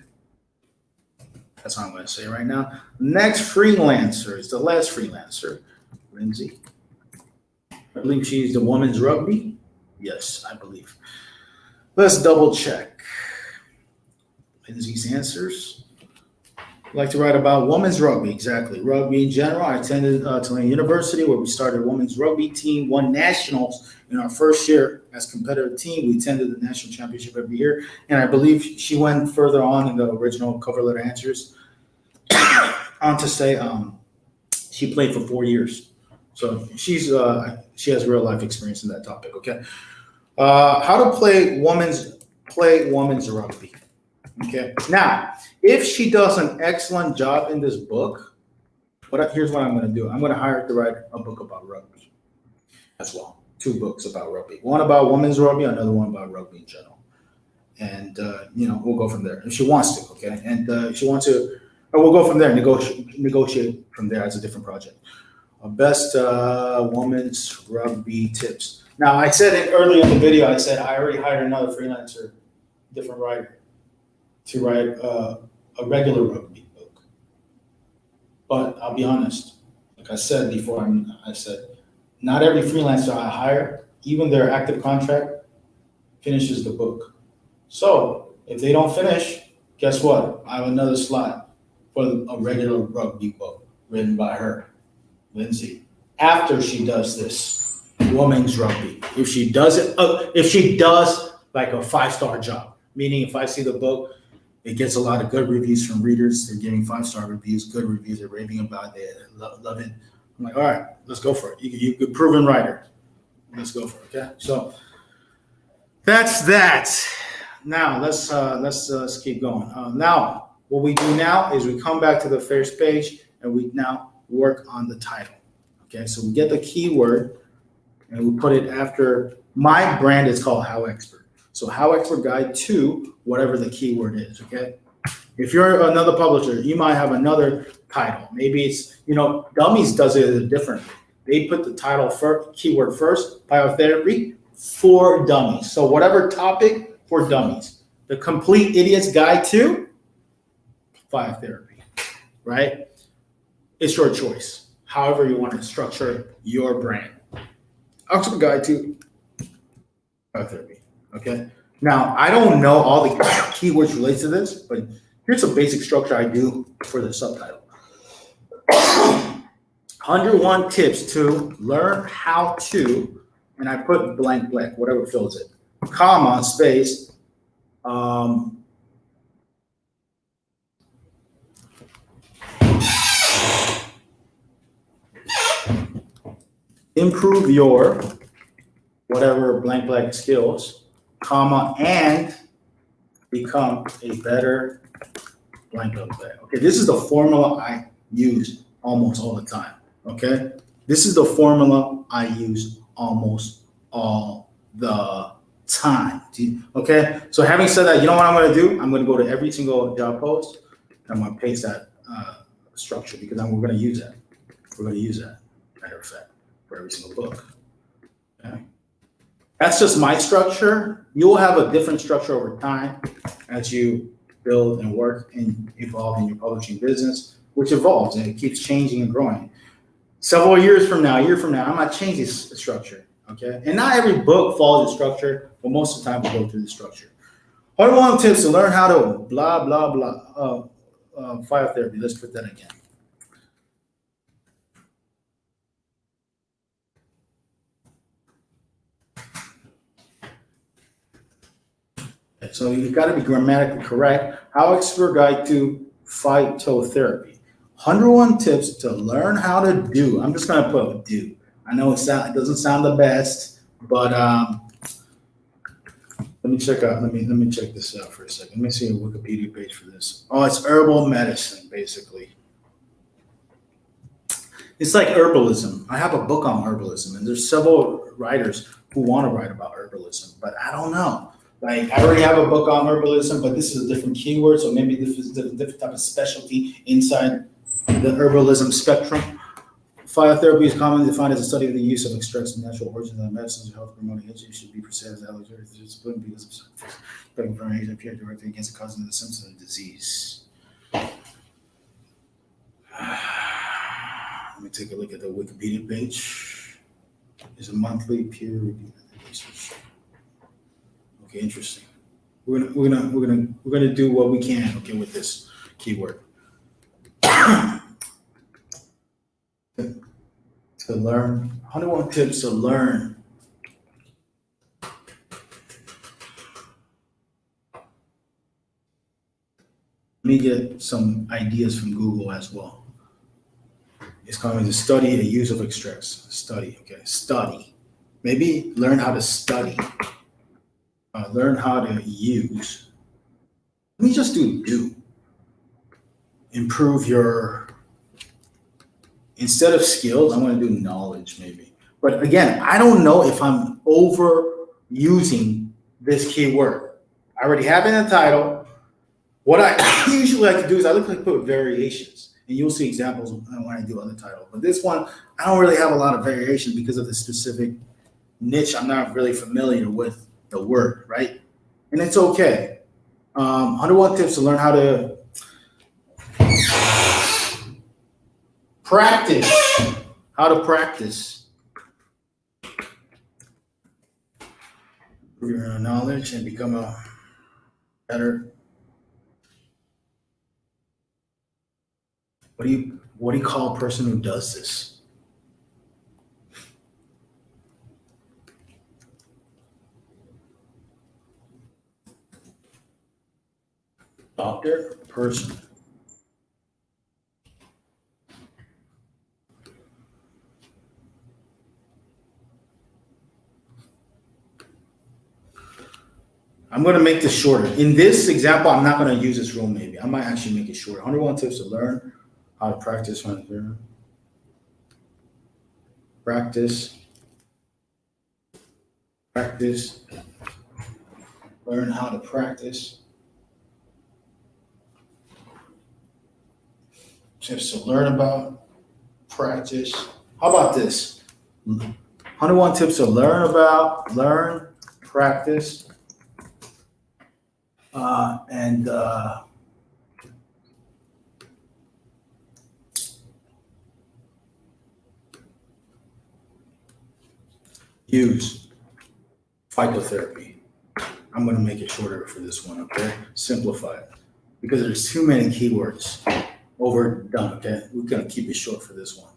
That's what I'm going to say right now. Next freelancer is the last freelancer, Lindsay. I believe she's the women's rugby. Yes, I believe. Let's double check. Lindsay's answers. I'd like to write about women's rugby. Exactly. Rugby in general. I attended Tulane University where we started a women's rugby team, won nationals in our first year as competitive team. We attended the national championship every year. And I believe she went further on in the original cover letter answers on to say she played for 4 years. So she has real life experience in that topic. Okay, how to play women's rugby. Okay, now if she does an excellent job in this book, here's what I'm going to do. I'm going to hire her to write a book about rugby as well. 2 books about rugby. One about women's rugby, another one about rugby in general. And we'll go from there if she wants to. Okay, and if she wants to, or we'll go from there. Negotiate from there as a different project. Best women's rugby tips. Now, I said it earlier in the video, I said I already hired another freelancer, different writer, to write a regular rugby book. But I'll be honest, like I said before, I said, not every freelancer I hire, even their active contract, finishes the book. So if they don't finish, guess what? I have another slot for a regular rugby book written by her. Lindsay, after she does this women's rugby, if she does like a 5-star job, meaning if I see the book, it gets a lot of good reviews from readers. They're giving 5-star reviews, good reviews. They're raving about it. Love it. I'm like, all right, let's go for it. You're a proven writer. Let's go for it. Okay. So that's that. Now let's keep going. Now what we do now is we come back to the first page and we now work on the title. Okay, so we get the keyword and we put it after my brand is called How Expert. So How Expert Guide to whatever the keyword is. Okay, if you're another publisher, you might have another title. Maybe it's Dummies does it differently. They put the title first, keyword first, biotherapy for dummies. So whatever topic for dummies, the complete idiot's guide to biotherapy, right? It's your choice. However you want to structure your brand. Oxford Guide to biotherapy. Okay. Now I don't know all the keywords related to this, but here's a basic structure I do for the subtitle. 101 tips to learn how to, and I put blank, whatever fills it, comma, space, improve your whatever blank skills, comma, and become a better blank. Okay, this is the formula I use almost all the time. Okay, this is the formula I use almost all the time. Okay, so having said that, you know what I'm going to do? I'm going to go to every single job post. I'm going to paste that structure because we're going to use that. We're going to use that, matter of fact, for every single book. Okay. That's just my structure. You'll have a different structure over time as you build and work and evolve in your publishing business, which evolves and it keeps changing and growing. Several years from now, a year from now, I might change this structure, okay? And not every book follows the structure, but most of the time we go through the structure. 101 tips to learn how to blah, blah, blah, biotherapy. Let's put that again. So you've got to be grammatically correct. How Expert Guide to Phytotherapy. 101 tips to learn how to do. I'm just going to put do. I know it doesn't sound the best, but let me check this out for a second. Let me see a Wikipedia page for this. Oh, it's herbal medicine, basically. It's like herbalism. I have a book on herbalism, and there's several writers who want to write about herbalism, but I don't know. Like, I already have a book on herbalism, but this is a different keyword, so maybe this is a different type of specialty inside the herbalism spectrum. Phytotherapy is commonly defined as a study of the use of extracts from natural origins and medicines for health promoting agents. Should be perceived as allergies to discipline because of variation appear directly against the cause of the symptoms of the disease. Let me take a look at the Wikipedia page. It's a monthly peer review research. Okay, interesting. We're gonna do what we can, okay, with this keyword. To learn, 101 tips to learn. Let me get some ideas from Google as well. It's coming to study the use of extracts. Study, okay, study. Maybe learn how to study. Learn how to use. Let me just do. Improve your, instead of skills, I'm going to do knowledge maybe. But again, I don't know if I'm overusing this keyword. I already have it in the title. What I usually like to do is I put variations, and you'll see examples when I do other titles. But this one, I don't really have a lot of variation because of the specific niche. I'm not really familiar with the word, right? And it's okay. 101 tips to learn how to practice. How to practice your knowledge and become a better. What do you call a person who does this? Doctor, person. I'm going to make this shorter. In this example, I'm not going to use this rule maybe. I might actually make it shorter. 101 tips to learn how to practice. Practice. Learn how to practice. Tips to learn about. Practice. How about this? 101 tips to learn about, practice, and use phytotherapy. I'm going to make it shorter for this one, okay? Simplify it. Because there's too many keywords. Overdone, okay? We're going to keep it short for this one.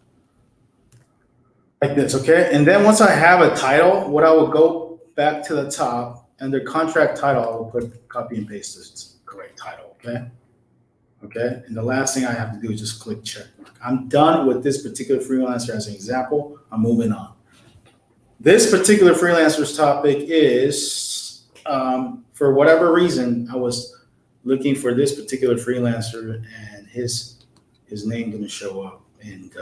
Like this, okay? And then once I have a title, what I will go back to the top, under contract title, I will put copy and paste this correct title, okay? Okay, and the last thing I have to do is just click check mark. I'm done with this particular freelancer as an example. I'm moving on. This particular freelancer's topic is, for whatever reason, I was looking for this particular freelancer and his name didn't show up. And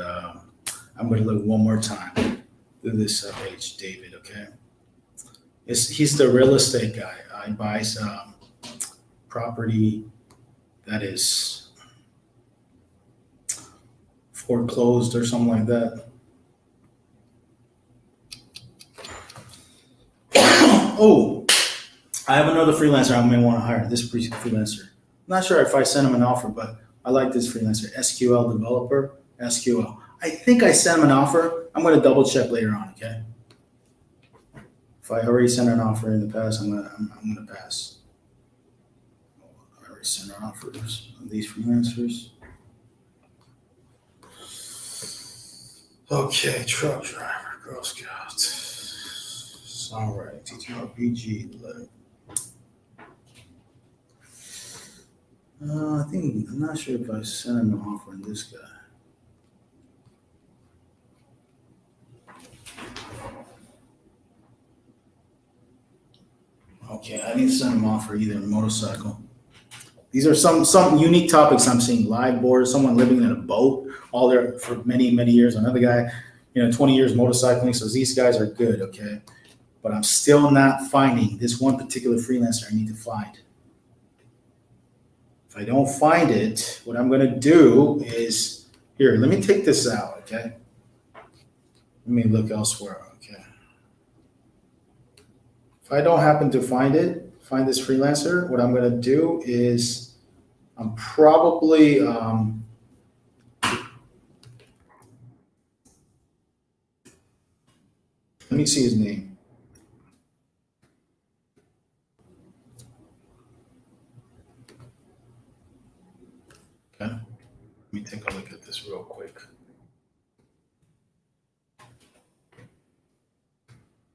I'm going to look one more time through this page, David, okay? He's the real estate guy. He buys property that is foreclosed or something like that. Oh, I have another freelancer I may want to hire. This freelancer. I'm not sure if I sent him an offer, but I like this freelancer. SQL developer, SQL. I think I sent him an offer. I'm going to double check later on, okay? If I already sent an offer in the past, I'm going to pass. I already sent offers of these freelancers. Okay, truck driver, Girl Scout, songwriting, TTRPG, letter. I'm not sure if I sent him an offer on this guy. Okay, I didn't send him off for either motorcycle. These are some unique topics I'm seeing. Live boards, someone living in a boat all there for many, many years. Another guy, 20 years motorcycling. So these guys are good, okay? But I'm still not finding this one particular freelancer I need to find. If I don't find it, what I'm going to do is, here, let me take this out, okay? Let me look elsewhere, okay? If I don't happen to find this freelancer, what I'm going to do is I'm probably, let me see his name. Okay, let me take a look at this real quick.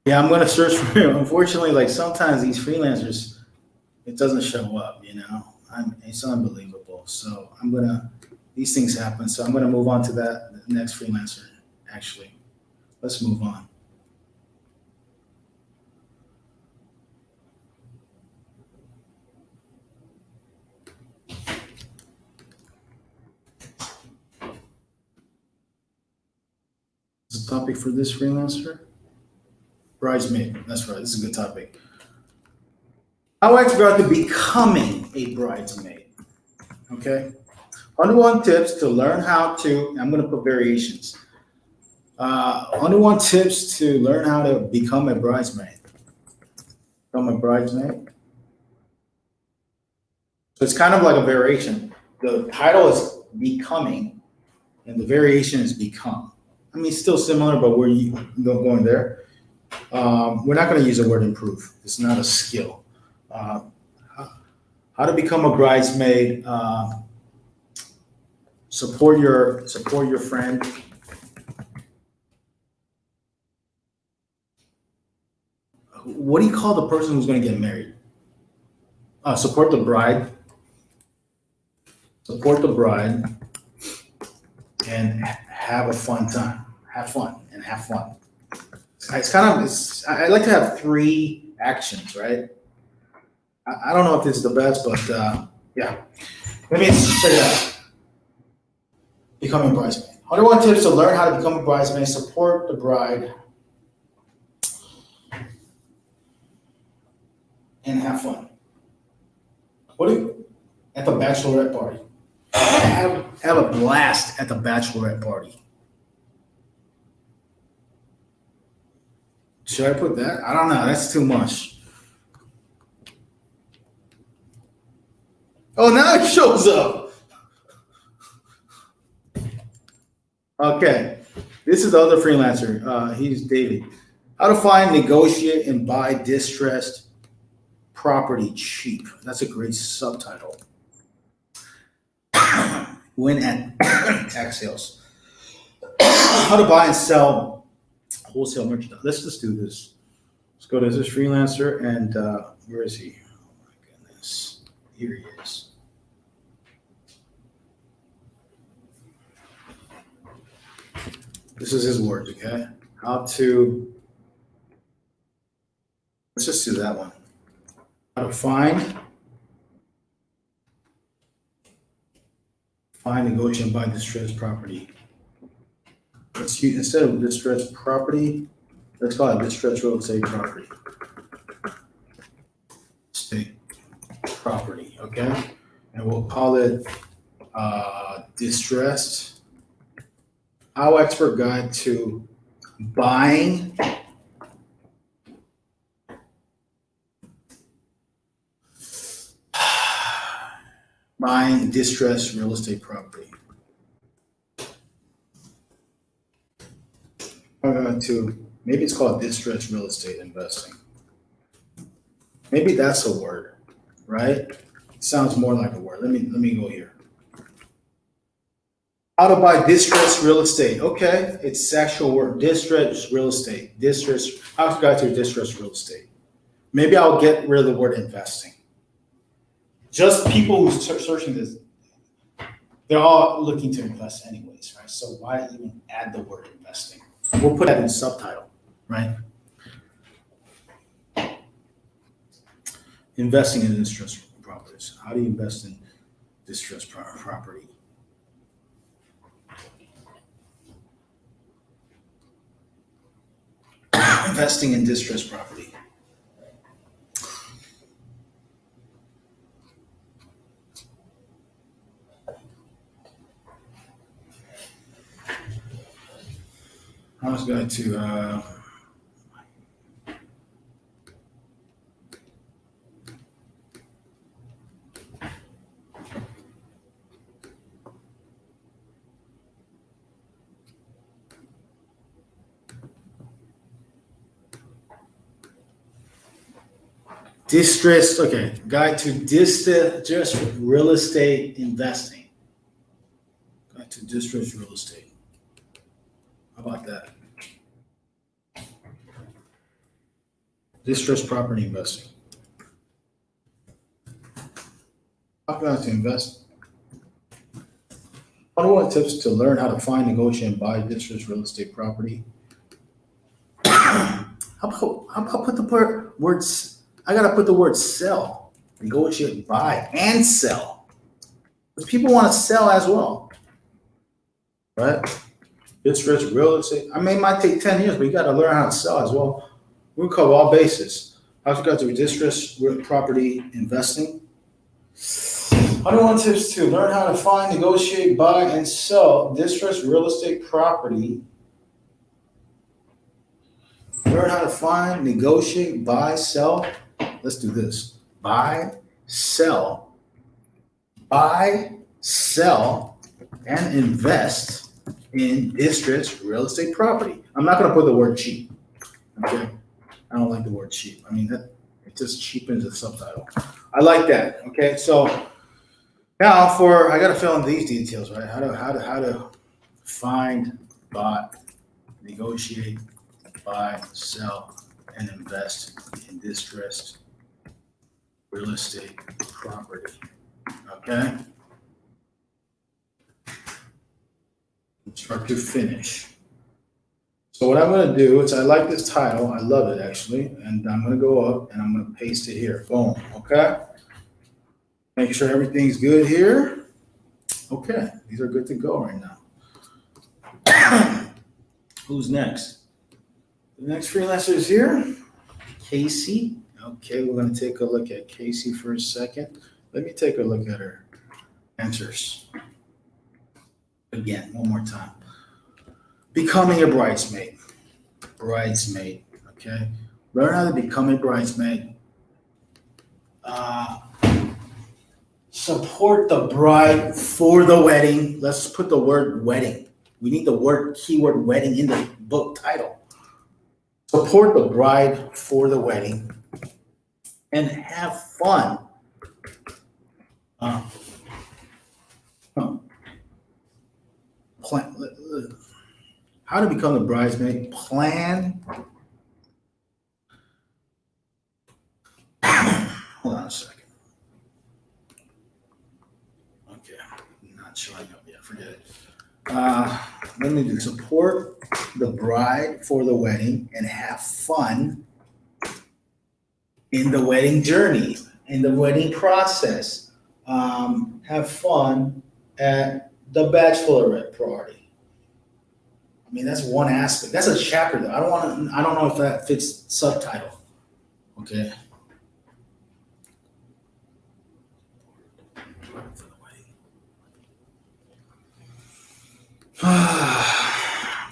Yeah, I'm going to search for him. Unfortunately, like sometimes these freelancers, it doesn't show up, it's unbelievable. So these things happen. So I'm going to move on to the next freelancer, actually. Let's move on. Is the topic for this freelancer? Bridesmaid. That's right. This is a good topic. How I got to becoming a bridesmaid. Okay. 101 tips to learn how to, I'm going to put variations. 101 tips to learn how to become a bridesmaid. Become a bridesmaid. So it's kind of like a variation. The title is becoming, and the variation is become. I mean, it's still similar, but we're going there. We're not going to use the word improve. It's not a skill. How to become a bridesmaid. Support your friend. What do you call the person who's going to get married? Support the bride. Support the bride and have a fun time. Have fun and have fun. I like to have 3 actions, right? I don't know if this is the best, but yeah. Let me check it out. Becoming a bridesmaid. 101 tips to learn how to become a bridesmaid, support the bride, and have fun. What do you, at the bachelorette party? Have a blast at the bachelorette party. Should I put that? I don't know. That's too much. Oh, now it shows up. Okay. This is the other freelancer. He's David. How to find, negotiate, and buy distressed property cheap. That's a great subtitle. Win at tax sales. How to buy and sell wholesale merchandise. Let's just do this. Let's go to this freelancer and where is he? Oh my goodness. Here he is. This is his words, okay? How to, let's just do that one. How to find, negotiate, and buy distressed property. Let's use, instead of distressed property, let's call it distressed real estate property. Estate property, okay? And we'll call it distressed. Our expert guide to buying distressed real estate property. Maybe it's called distressed real estate investing. Maybe that's a word, right? It sounds more like a word. Let me go here. How to buy distressed real estate. Okay, it's actual word. Distressed real estate. How to guide to distressed real estate. Maybe I'll get rid of the word investing. Just people who's searching this, they're all looking to invest anyways, right? So why even add the word investing? We'll put that in the subtitle, right? Investing in distressed properties. How do you invest in distressed property? Investing in distressed property. I was going to distressed, okay, guide to distressed real estate investing. Guide to distressed real estate. How about that? Distressed property investing. How about to invest? 101 tips to learn how to find, negotiate, and buy distressed real estate property. How about put the words? I gotta put the word sell, negotiate, buy, and sell. Because people want to sell as well, right? Distressed real estate. I mean, it might take 10 years, but you gotta learn how to sell as well. We'll cover all bases. I forgot to distressed property investing. 101 tips to learn how to find, negotiate, buy, and sell distressed real estate property. Learn how to find, negotiate, buy, sell. Let's do this. Buy, sell, and invest in distressed real estate property. I'm not going to put the word cheap. Okay. I don't like the word cheap. I mean, it just cheapens the subtitle. I like that. Okay. So now I got to fill in these details, right? How to find, buy, negotiate, buy, sell, and invest in distressed real estate property. Okay? Start to finish. So what I'm going to do is I like this title. I love it actually. And I'm going to go up and I'm going to paste it here. Boom. Okay. Make sure everything's good here. Okay. These are good to go right now. Who's next? The next freelancer is here. Casey. Okay. We're going to take a look at Casey for a second. Let me take a look at her answers. Again, one more time. Becoming a bridesmaid. Bridesmaid. Okay. Learn how to become a bridesmaid. Support the bride for the wedding. Let's put the word wedding. We need the keyword wedding in the book title. Support the bride for the wedding and have fun. Plan, how to become the bridesmaid. Plan. Hold on a second. Okay, not showing up yet. Forget it. Let me do support the bride for the wedding and have fun in the wedding journey, in the wedding process. Have fun at the bachelorette party. I mean, that's one aspect. That's a chapter though. I don't know if that fits subtitle. Okay.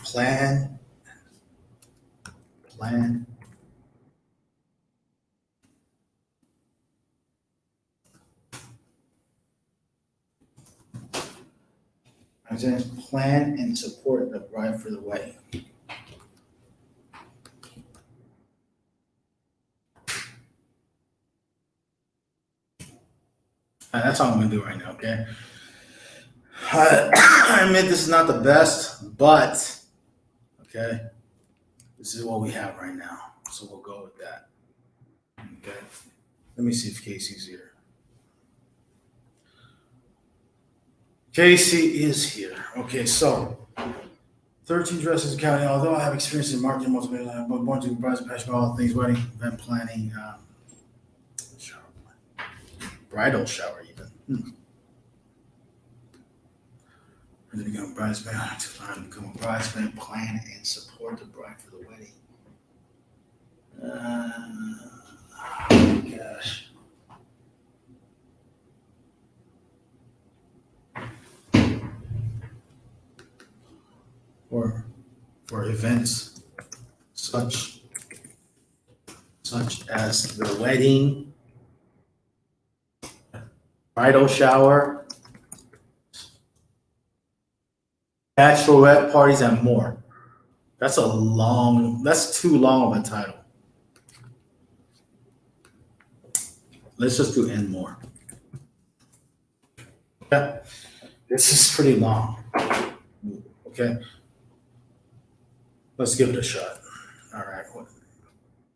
Plan. I said plan and support the bride for the wedding. That's all I'm gonna do right now, okay? I admit this is not the best, but okay, this is what we have right now. So we'll go with that. Okay. Let me see if Casey's here. Casey is here. Okay, so 13 dresses accounting. Although I have experience in marketing, multiple, I'm born to be passionate about all things wedding, event planning, shower, bridal shower even. To become a bridesmaid, to learn to become a bridesmaid, plan and support the bride for the wedding. Oh gosh. For events such as the wedding, bridal shower, bachelorette parties, and more. That's too long of a title. Let's just do and more. Yeah, this is pretty long. Okay. Let's give it a shot. All right.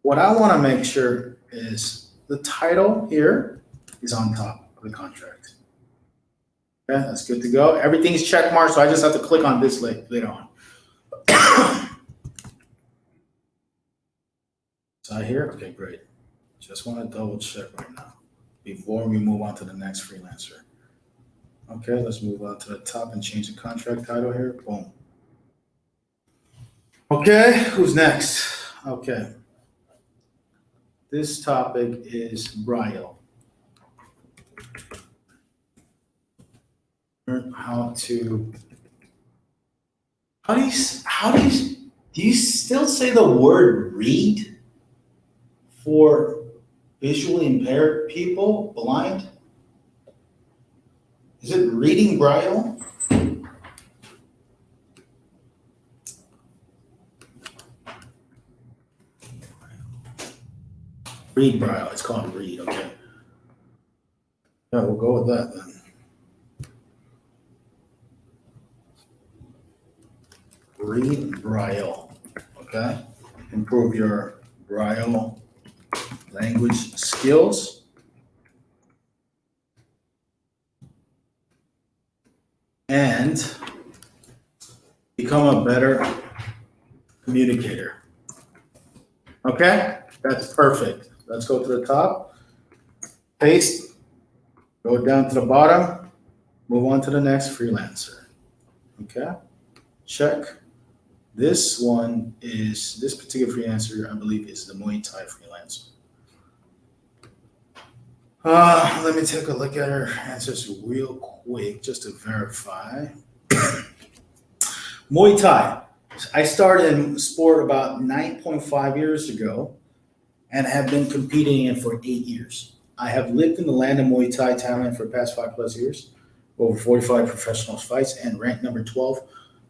What I want to make sure is the title here is on top of the contract. Okay, that's good to go. Everything's check marked, so I just have to click on this later on. Is that here? Okay, great. Just want to double check right now before we move on to the next freelancer. Okay, let's move on to the top and change the contract title here. Boom. Okay, who's next? Okay. This topic is bridal. Learn how do you still say the word read for visually impaired people, blind? Is it reading bridal? Read bridal. It's called read. Okay. Yeah, we'll go with that then. Read bridal. Okay. Improve your bridal language skills. And become a better communicator. Okay, that's perfect. Let's go to the top, paste, go down to the bottom, move on to the next freelancer. Okay, check. This one is, this particular freelancer, I believe, is the Muay Thai freelancer. Let me take a look at her answers real quick just to verify. Muay Thai. I started in sport about 9.5 years ago and have been competing in for 8 years. I have lived in the land of Muay Thai, Thailand for the past 5+ years, over 45 professional fights, and ranked number 12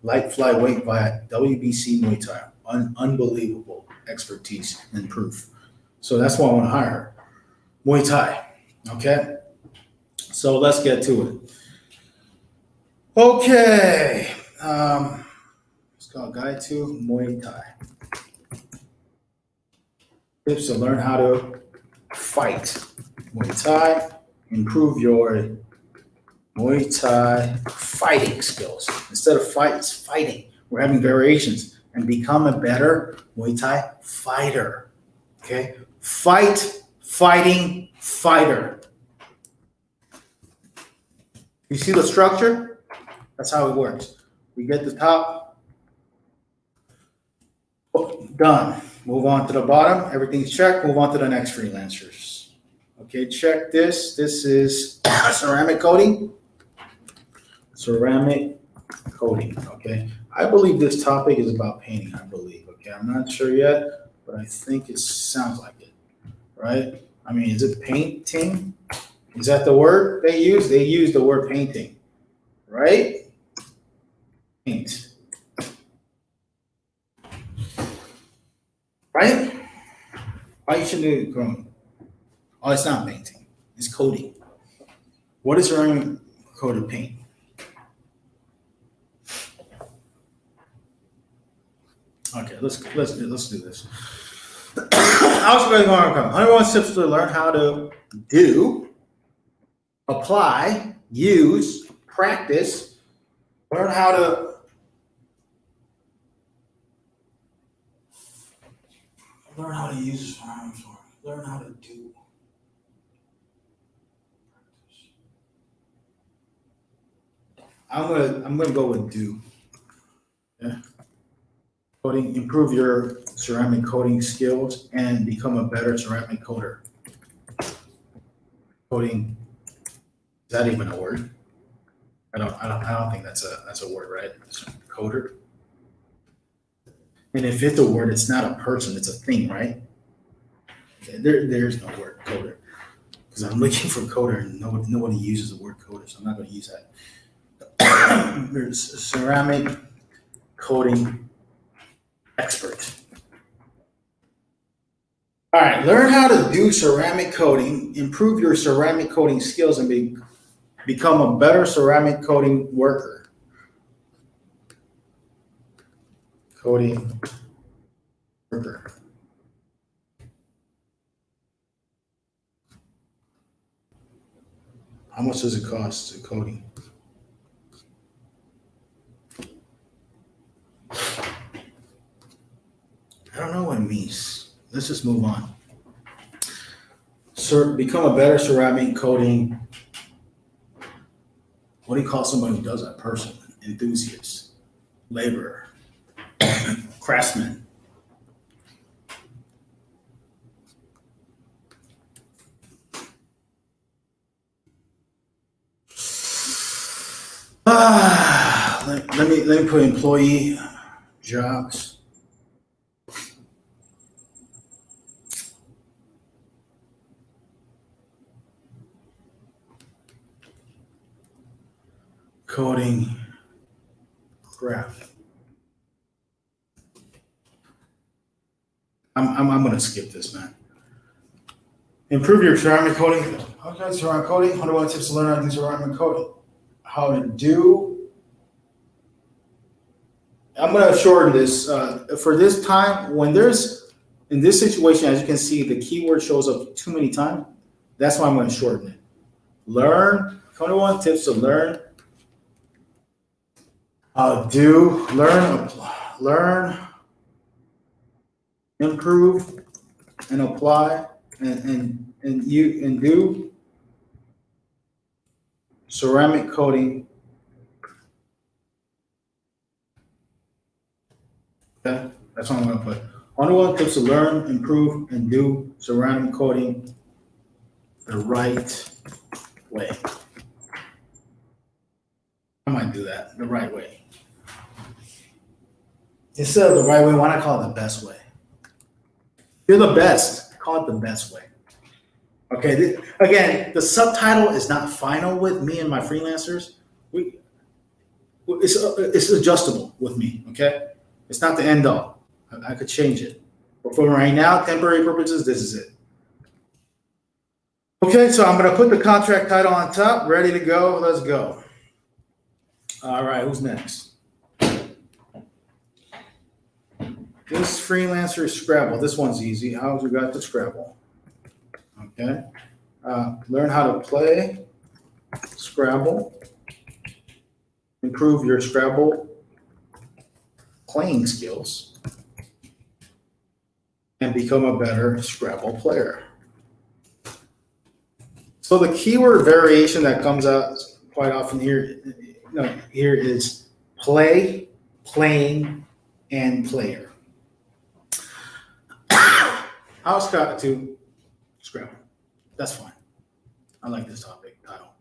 light flyweight via WBC Muay Thai. Unbelievable expertise and proof. So that's why I want to hire her. Muay Thai. Okay. So let's get to it. Okay. It's called Guide to Muay Thai. Tips to learn how to fight Muay Thai. Improve your Muay Thai fighting skills. Instead of fight, it's fighting. We're having variations and become a better Muay Thai fighter. Okay? Fight, fighting, fighter. You see the structure? That's how it works. We get the top. Done. Move on to the bottom. Everything's checked. Move on to the next freelancers. Okay, check this. This is ceramic coating. Ceramic coating. Okay. I believe this topic is about painting, I believe. Okay. I'm not sure yet, but I think it sounds like it. Right? I mean, is it painting? Is that the word they use? They use the word painting. Right? Paint. Right? Why you should do it growing? Oh, it's not painting. It's coating. What is ceramic coated paint? Okay, let's do this. I was going to go 101 tips to learn how to do, apply, use, practice, learn how to use, learn how to do. I'm gonna go with do. Yeah. Coating, improve your ceramic coating skills and become a better ceramic coater. Coating, is that even a word? I don't think that's a word, right? Coater. And if it's a word, it's not a person, it's a thing, right? There's no word coder. Because I'm looking for coder and nobody uses the word coder, so I'm not going to use that. There's a ceramic coating expert. All right, learn how to do ceramic coating, improve your ceramic coating skills, and become a better ceramic coating worker. Coating worker. How much does it cost to coating? I don't know what it means. Let's just move on. Become a better ceramic coating. What do you call somebody who does that? Person, enthusiast, laborer, craftsman. Let me put employee jobs. Coding craft. I'm gonna skip this, man. Improve your ceramic coating. Okay, ceramic coating. 101 tips to learn how to do ceramic coating. How to do. I'm gonna shorten this for this time. When there's in this situation, as you can see, the keyword shows up too many times. That's why I'm gonna shorten it. Learn. 101 tips to learn. Learn improve and apply and do ceramic coating. Okay, that's what I'm gonna put. 101 tips to learn, improve, and do ceramic coating the right way. I might do that the right way. Instead of the right way, why not call it the best way? You're the best. Call it the best way. Okay. Again, the subtitle is not final with me and my freelancers. It's adjustable with me. Okay. It's not the end all. I could change it. But for right now, temporary purposes, this is it. Okay, so I'm going to put the contract title on top. Ready to go. Let's go. All right, who's next? This freelancer is Scrabble. This one's easy. How's you got the Scrabble? Okay. Learn how to play Scrabble. Improve your Scrabble playing skills. And become a better Scrabble player. So the keyword variation that comes out quite often here is play, playing, and player. How's got to Scrabble? That's fine. I like this topic title.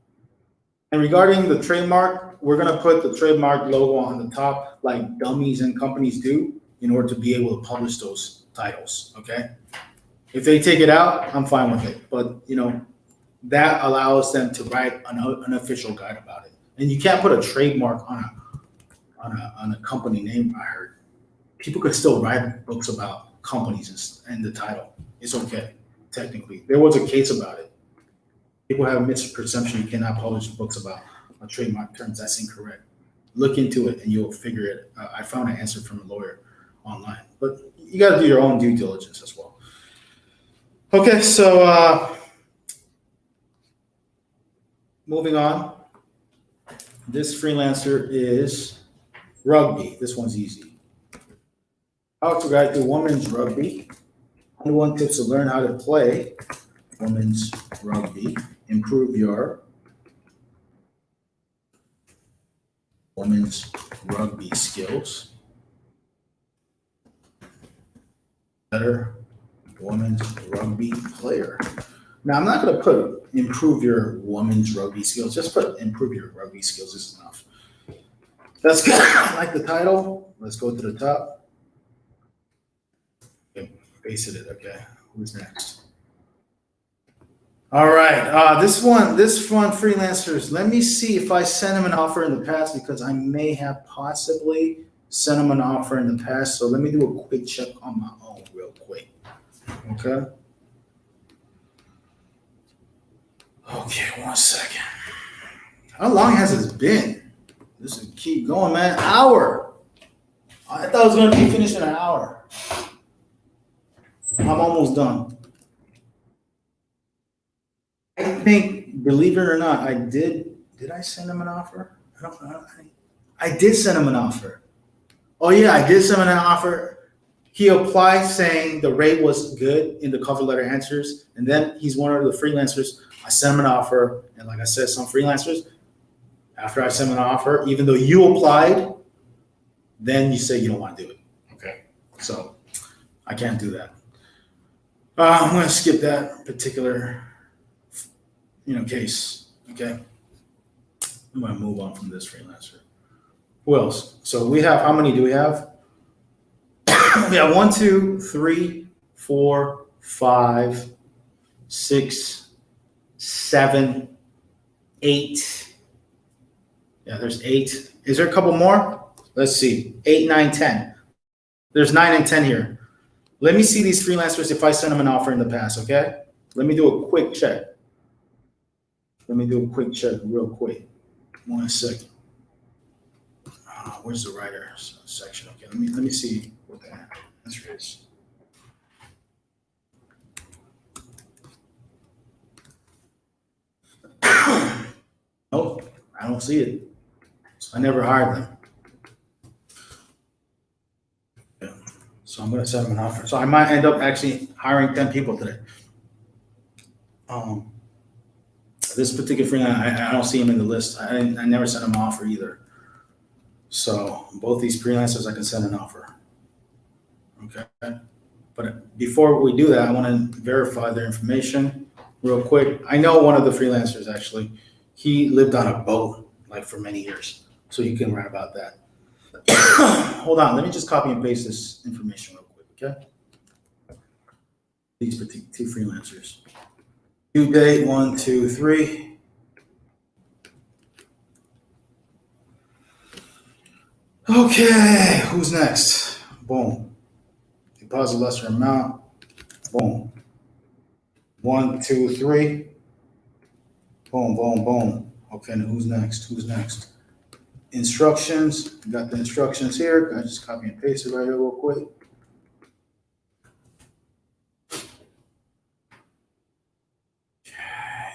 And regarding the trademark, we're going to put the trademark logo on the top like dummies and companies do in order to be able to publish those titles, okay? If they take it out, I'm fine with it. But, that allows them to write an official guide about it. And you can't put a trademark on a company name, I heard. People could still write books about companies and the title. It's okay, technically. There was a case about it. People have a misperception you cannot publish books about a trademark terms. That's incorrect. Look into it and you'll figure it. I found an answer from a lawyer online. But you got to do your own due diligence as well. Okay, so moving on. This freelancer is rugby. This one's easy. How to guide through women's rugby. 101 tips to learn how to play women's rugby. Improve your women's rugby skills. Better women's rugby player. Now, I'm not going to put improve your women's rugby skills. Just put improve your rugby skills is enough. That's good. I like the title. Let's go to the top. Okay, pasted it. Okay, who's next? All right. This one, freelancers. Let me see if I sent him an offer in the past because I may have possibly sent him an offer in the past. So let me do a quick check on my own real quick. Okay. Okay, 1 second. How long has this been? This is keep going, man. Hour. I thought it was going to be finished in an hour. I'm almost done. I think, believe it or not, I did. Did I send him an offer? I did send him an offer. Oh, yeah, I did send him an offer. He applied saying the rate was good in the cover letter answers. And then he's one of the freelancers. I sent him an offer. And like I said, some freelancers, after I sent him an offer, even though you applied, then you say you don't want to do it. Okay. So I can't do that. I'm going to skip that particular, case. Okay. I'm going to move on from this freelancer. Who else? So we have, how many do we have? We have 1, 2, 3, 4, 5, 6, 7, 8. Yeah, there's 8. Is there a couple more? Let's see. 8, 9, 10. There's 9 and 10 here. Let me see these freelancers if I sent them an offer in the past, okay? Let me do a quick check. Real quick. 1 second. Where's the writer section? Okay, let me see what the answer is. Nope, I don't see it. So I never hired them. Yeah. So I'm going to send them an offer. So I might end up actually hiring 10 people today. This particular freelancer, I don't see him in the list. I never sent him an offer either. So both these freelancers, I can send an offer. Okay. But before we do that, I want to verify their information real quick. I know one of the freelancers actually. He lived on a boat like for many years. So you can write about that. Hold on, let me just copy and paste this information real quick, okay? These two freelancers. Due date 1, 2, 3. Okay, who's next? Boom. Deposit lesser amount. Boom. 1, 2, 3. Boom, boom, boom. Okay, now who's next? Who's next? Instructions. Got the instructions here. I just copy and paste it right here real quick.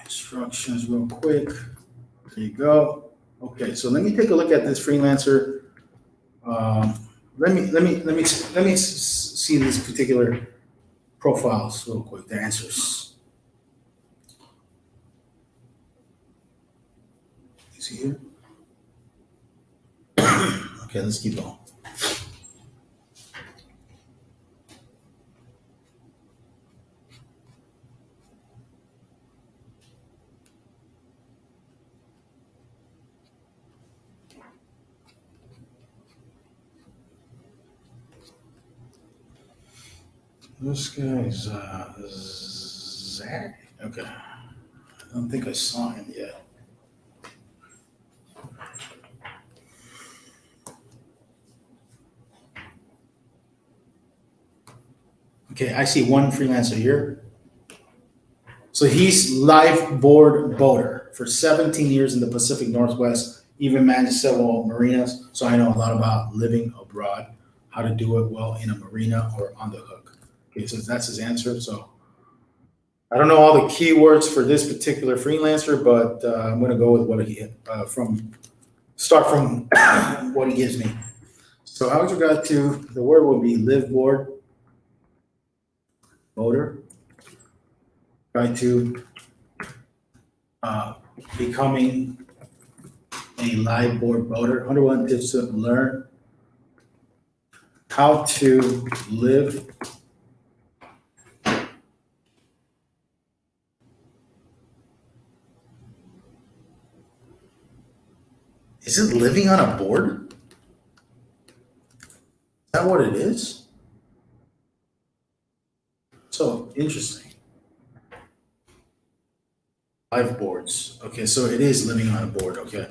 Instructions real quick. There you go. Okay, so let me take a look at this freelancer. Let me see these particular profiles real quick. The answers. You see here? Okay, let's keep going. This guy's Zach. Okay, I don't think I saw him yet. Okay, I see one freelancer here. So he's live board boater for 17 years in the Pacific Northwest, even managed several marinas. So I know a lot about living abroad, how to do it well in a marina or on the hook. Okay, so that's his answer. So I don't know all the keywords for this particular freelancer, but I'm going to go with what he start from what he gives me. So how would you got to the word would be live board boater. Try to becoming a live board boater. 101 tips to learn how to live Is it living on a board? Is that what it is? So interesting. Live boards. Okay, so it is living on a board. Okay.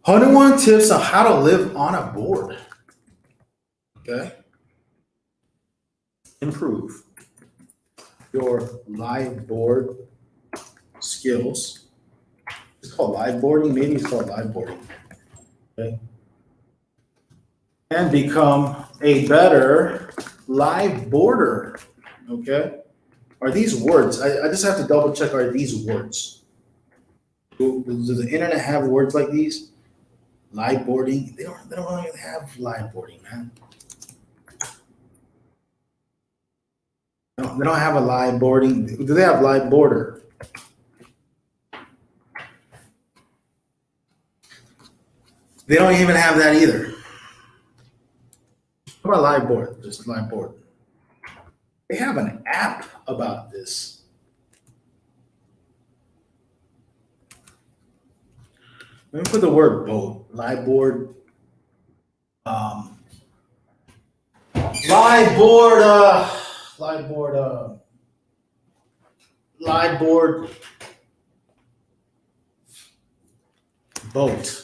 101 tips on how to live on a board. Okay. Improve your live board skills. It's called live boarding. Maybe it's called live boarding. Okay. And become a better live boarder. Okay. Are these words? I just have to double check. Are these words? Does the internet have words like these? Live boarding? They don't really have live boarding, man. They don't have a live boarding. Do they have live boarder? They don't even have that either. How about live board? Just live board. They have an app about this. Let me put the word boat. Live board. Live board. Live board. Live board. Boat.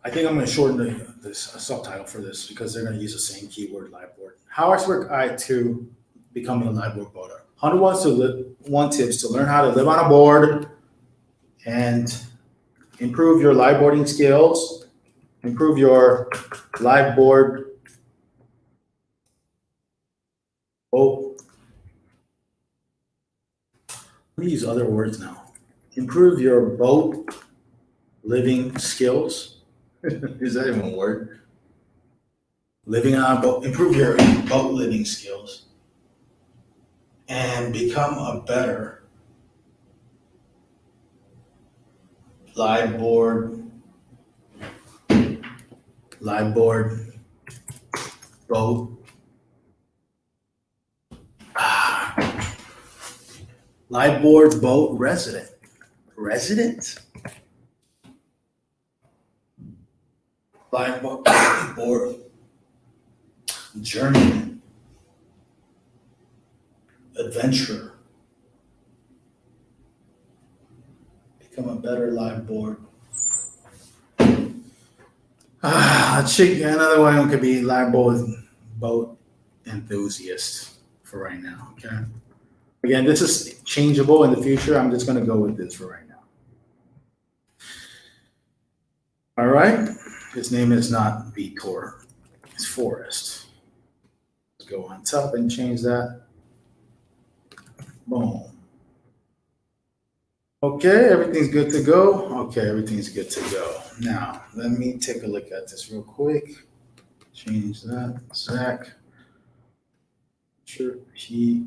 I think I'm going to shorten this subtitle for this because they're going to use the same keyword, live board. How expert I to becoming a live board boater. 101 tips to learn how to live on a board and improve your live boarding skills, improve your live board boat. Let me use other words now. Improve your boat living skills. Is that even a word? Living on a boat. Improve your boat living skills and become a better live board, boat, live board boat resident, live board journeyman, adventurer, become a better live board. Another one could be live boat enthusiast for right now. Okay. Again, this is changeable in the future. I'm just going to go with this for right now. All right. His name is not Vitor. It's Forrest. Let's go on top and change that. Boom. Okay, everything's good to go. Okay, everything's good to go. Now, let me take a look at this real quick. Change that. Zach. Sure, he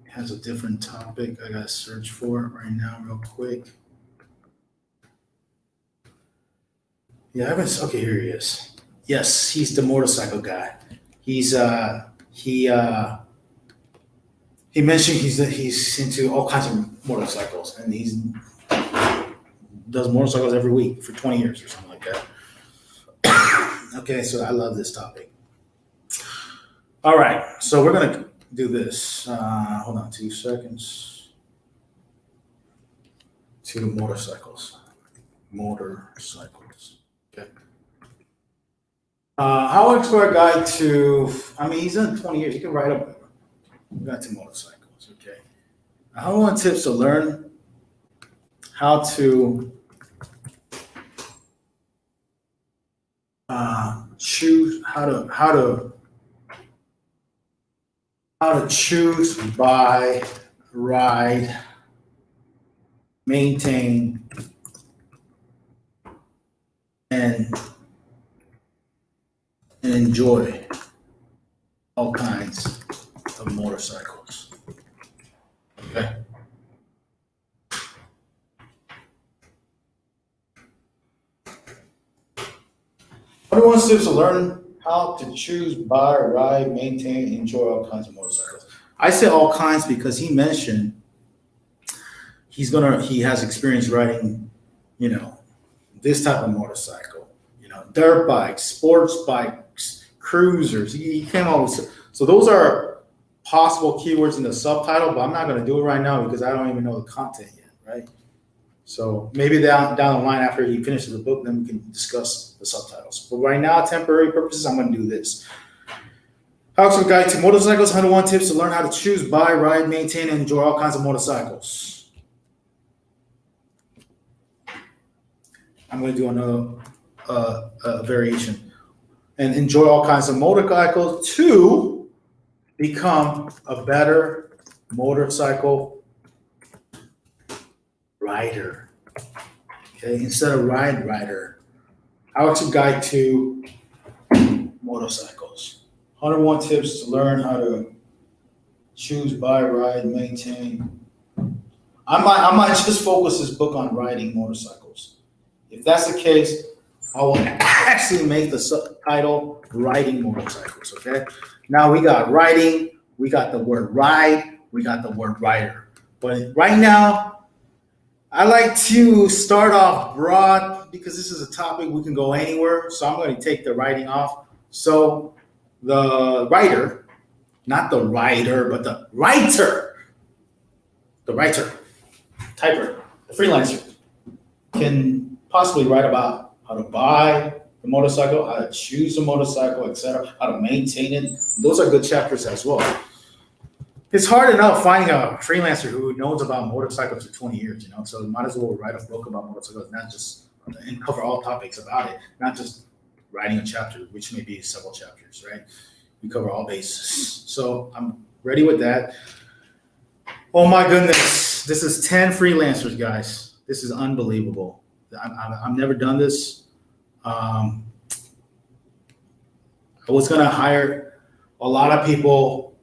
has a different topic. I gotta search for it right now, real quick. Yeah, I haven't. Okay, here he is. Yes, he's the motorcycle guy. He mentioned he's into all kinds of motorcycles, and he's does motorcycles every week for 20 years or something like that. Okay, so I love this topic. All right, so we're gonna do this. Hold on 2 seconds. Two motorcycles. Okay. How to expert guide to? I mean, he's done 20 years. You can write up. We got 2 motorcycles. Okay. I want tips to learn how to choose how to choose, buy, ride, maintain, and enjoy all kinds of motorcycles. Okay. Everyone wants to learn how to choose, buy, ride, maintain, enjoy all kinds of motorcycles. I say all kinds because he mentioned he has experience riding, this type of motorcycle, dirt bikes, sports bikes, cruisers. He came up with, so those are possible keywords in the subtitle, but I'm not going to do it right now because I don't even know the content yet, right? So maybe down the line after he finishes the book, then we can discuss the subtitles. But right now, temporary purposes, I'm going to do this. How to guide to motorcycles, 101 tips to learn how to choose, buy, ride, maintain, and enjoy all kinds of motorcycles. I'm going to do another variation. And enjoy all kinds of motorcycles to become a better motorcycle rider. Okay, instead of rider. How to guide to motorcycles. 101 tips to learn how to choose, buy, ride, maintain. I might just focus this book on riding motorcycles. If that's the case, I will actually make the subtitle riding motorcycles. Okay. Now we got riding, we got the word ride, we got the word rider. But right now, I like to start off broad because this is a topic we can go anywhere. So I'm going to take the writing off. So the writer, not the writer, but the writer, typer, the freelancer can possibly write about how to buy the motorcycle, how to choose a motorcycle, etc., how to maintain it. Those are good chapters as well. It's hard enough finding a freelancer who knows about motorcycles for 20 years, so might as well write a book about motorcycles, not just, and cover all topics about it, not just writing a chapter, which may be several chapters, right? We cover all bases. So I'm ready with that. Oh my goodness. This is 10 freelancers, guys. This is unbelievable. I've never done this. I was going to hire a lot of people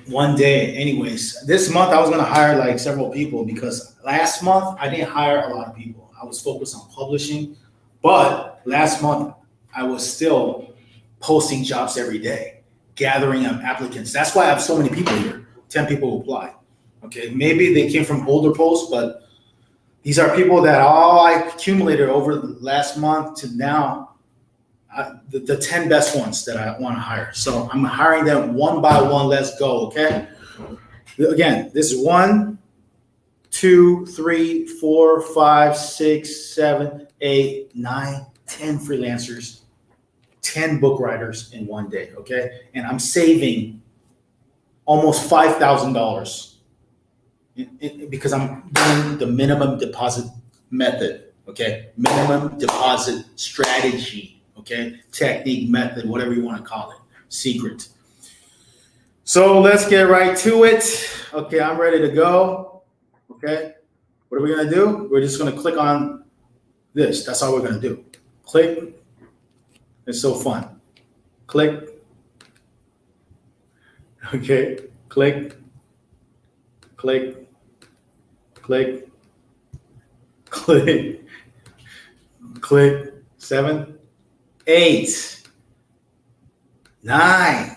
one day anyways. This month I was going to hire like several people because last month I didn't hire a lot of people. I was focused on publishing, but last month I was still posting jobs every day, gathering up applicants. That's why I have so many people here. 10 people apply. Okay, maybe they came from older posts, but these are people that all I accumulated over the last month to now. The 10 best ones that I want to hire. So I'm hiring them one by one. Let's go, okay? Again, this is 1, 2, 3, 4, 5, 6, 7, 8, 9, 10 freelancers, 10 book writers in one day, okay? And I'm saving almost $5,000 because I'm doing the minimum deposit method, okay? Minimum deposit strategy. Okay, technique, method, whatever you want to call it, secret. So let's get right to it. Okay, I'm ready to go. Okay, what are we gonna do? We're just gonna click on this. That's all we're gonna do. Click. It's so fun. Click. Okay, click. Click. Click. Click. Click. 7, 8, 9,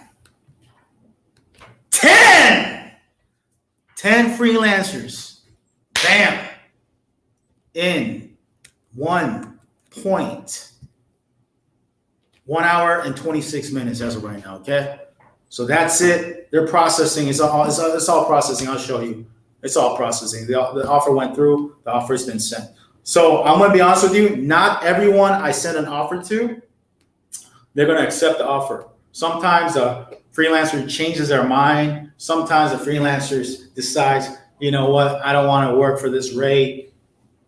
10. 10 freelancers. Bam. In 1 hour and 26 minutes as of right now, okay? So that's it. They're processing. It's all processing. I'll show you. It's all processing. The offer went through. The offer has been sent. So I'm going to be honest with you. Not everyone I send an offer to, they're going to accept the offer. Sometimes a freelancer changes their mind. Sometimes a freelancer decides, you know what, I don't want to work for this rate.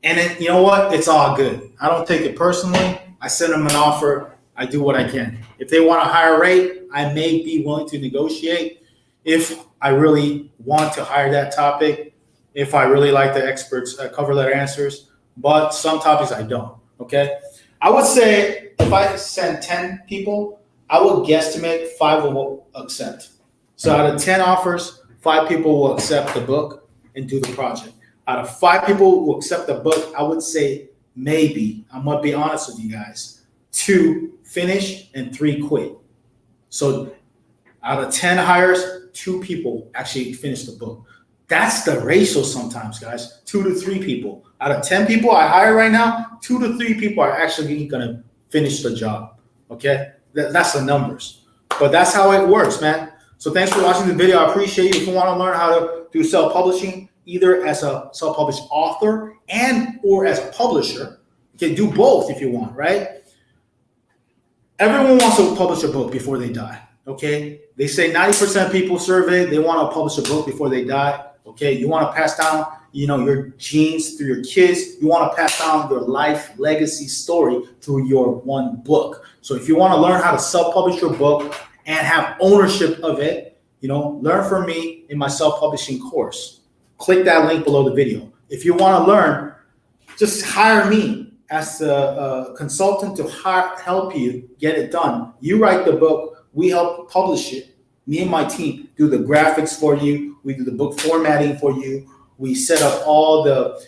And then, you know what, it's all good. I don't take it personally. I send them an offer. I do what I can. If they want a higher rate, I may be willing to negotiate if I really want to hire that topic, if I really like the experts' cover letter answers. But some topics I don't, okay? I would say if I send 10 people, I would guesstimate 5 will accept. So out of 10 offers, 5 people will accept the book and do the project. Out of 5 people who will accept the book, I would say maybe, I'm gonna be honest with you guys, 2 finish and 3 quit. So out of 10 hires, 2 people actually finish the book. That's the ratio sometimes, guys. 2 to 3 people. Out of 10 people I hire right now, 2 to 3 people are actually gonna finish the job, okay? That's the numbers. But that's how it works, man. So thanks for watching the video. I appreciate you. If you wanna learn how to do self-publishing, either as a self-published author and or as a publisher, you can do both if you want, right? Everyone wants to publish a book before they die, okay? They say 90% of people surveyed, they want to publish a book before they die, okay? You want to pass down, your genes through your kids. You want to pass down your life legacy story through your one book. So if you want to learn how to self-publish your book and have ownership of it, learn from me in my self-publishing course. Click that link below the video. If you want to learn, just hire me as a consultant to help you get it done. You write the book, we help publish it. Me and my team do the graphics for you. We do the book formatting for you. We set up all the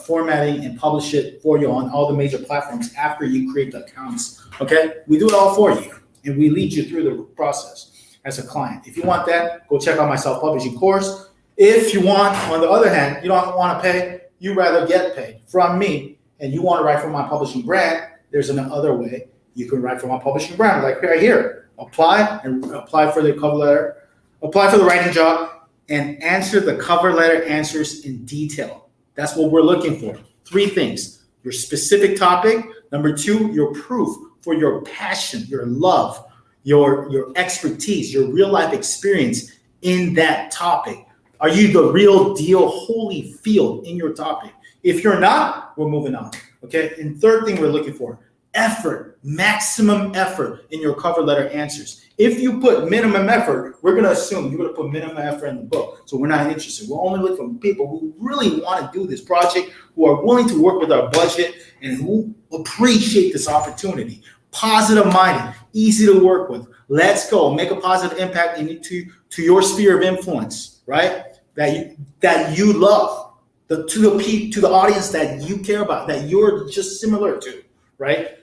formatting and publish it for you on all the major platforms after you create the accounts, okay? We do it all for you, and we lead you through the process as a client. If you want that, go check out my self-publishing course. If you want, on the other hand, you don't want to pay, you rather get paid from me, and you want to write for my publishing brand, there's another way. You can write for my publishing brand, like right here. Apply for the cover letter, apply for the writing job, and answer the cover letter answers in detail. That's what we're looking for. 3 things: your specific topic. Number 2, your proof for your passion, your love, your expertise, your real life experience in that topic. Are you the real deal, Holyfield in your topic? If you're not, we're moving on. Okay. And third thing we're looking for, effort, maximum effort in your cover letter answers. If you put minimum effort, we're going to assume you're going to put minimum effort in the book. So we're not interested. We're only looking for people who really want to do this project, who are willing to work with our budget, and who appreciate this opportunity. Positive minded, easy to work with. Let's go. Make a positive impact to your sphere of influence, right? That you love, to the audience that you care about, that you're just similar to, right?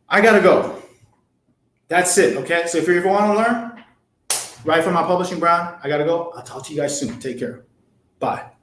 I gotta go. That's it, okay? So if you ever want to learn, right from my publishing brand, I gotta go. I'll talk to you guys soon. Take care. Bye.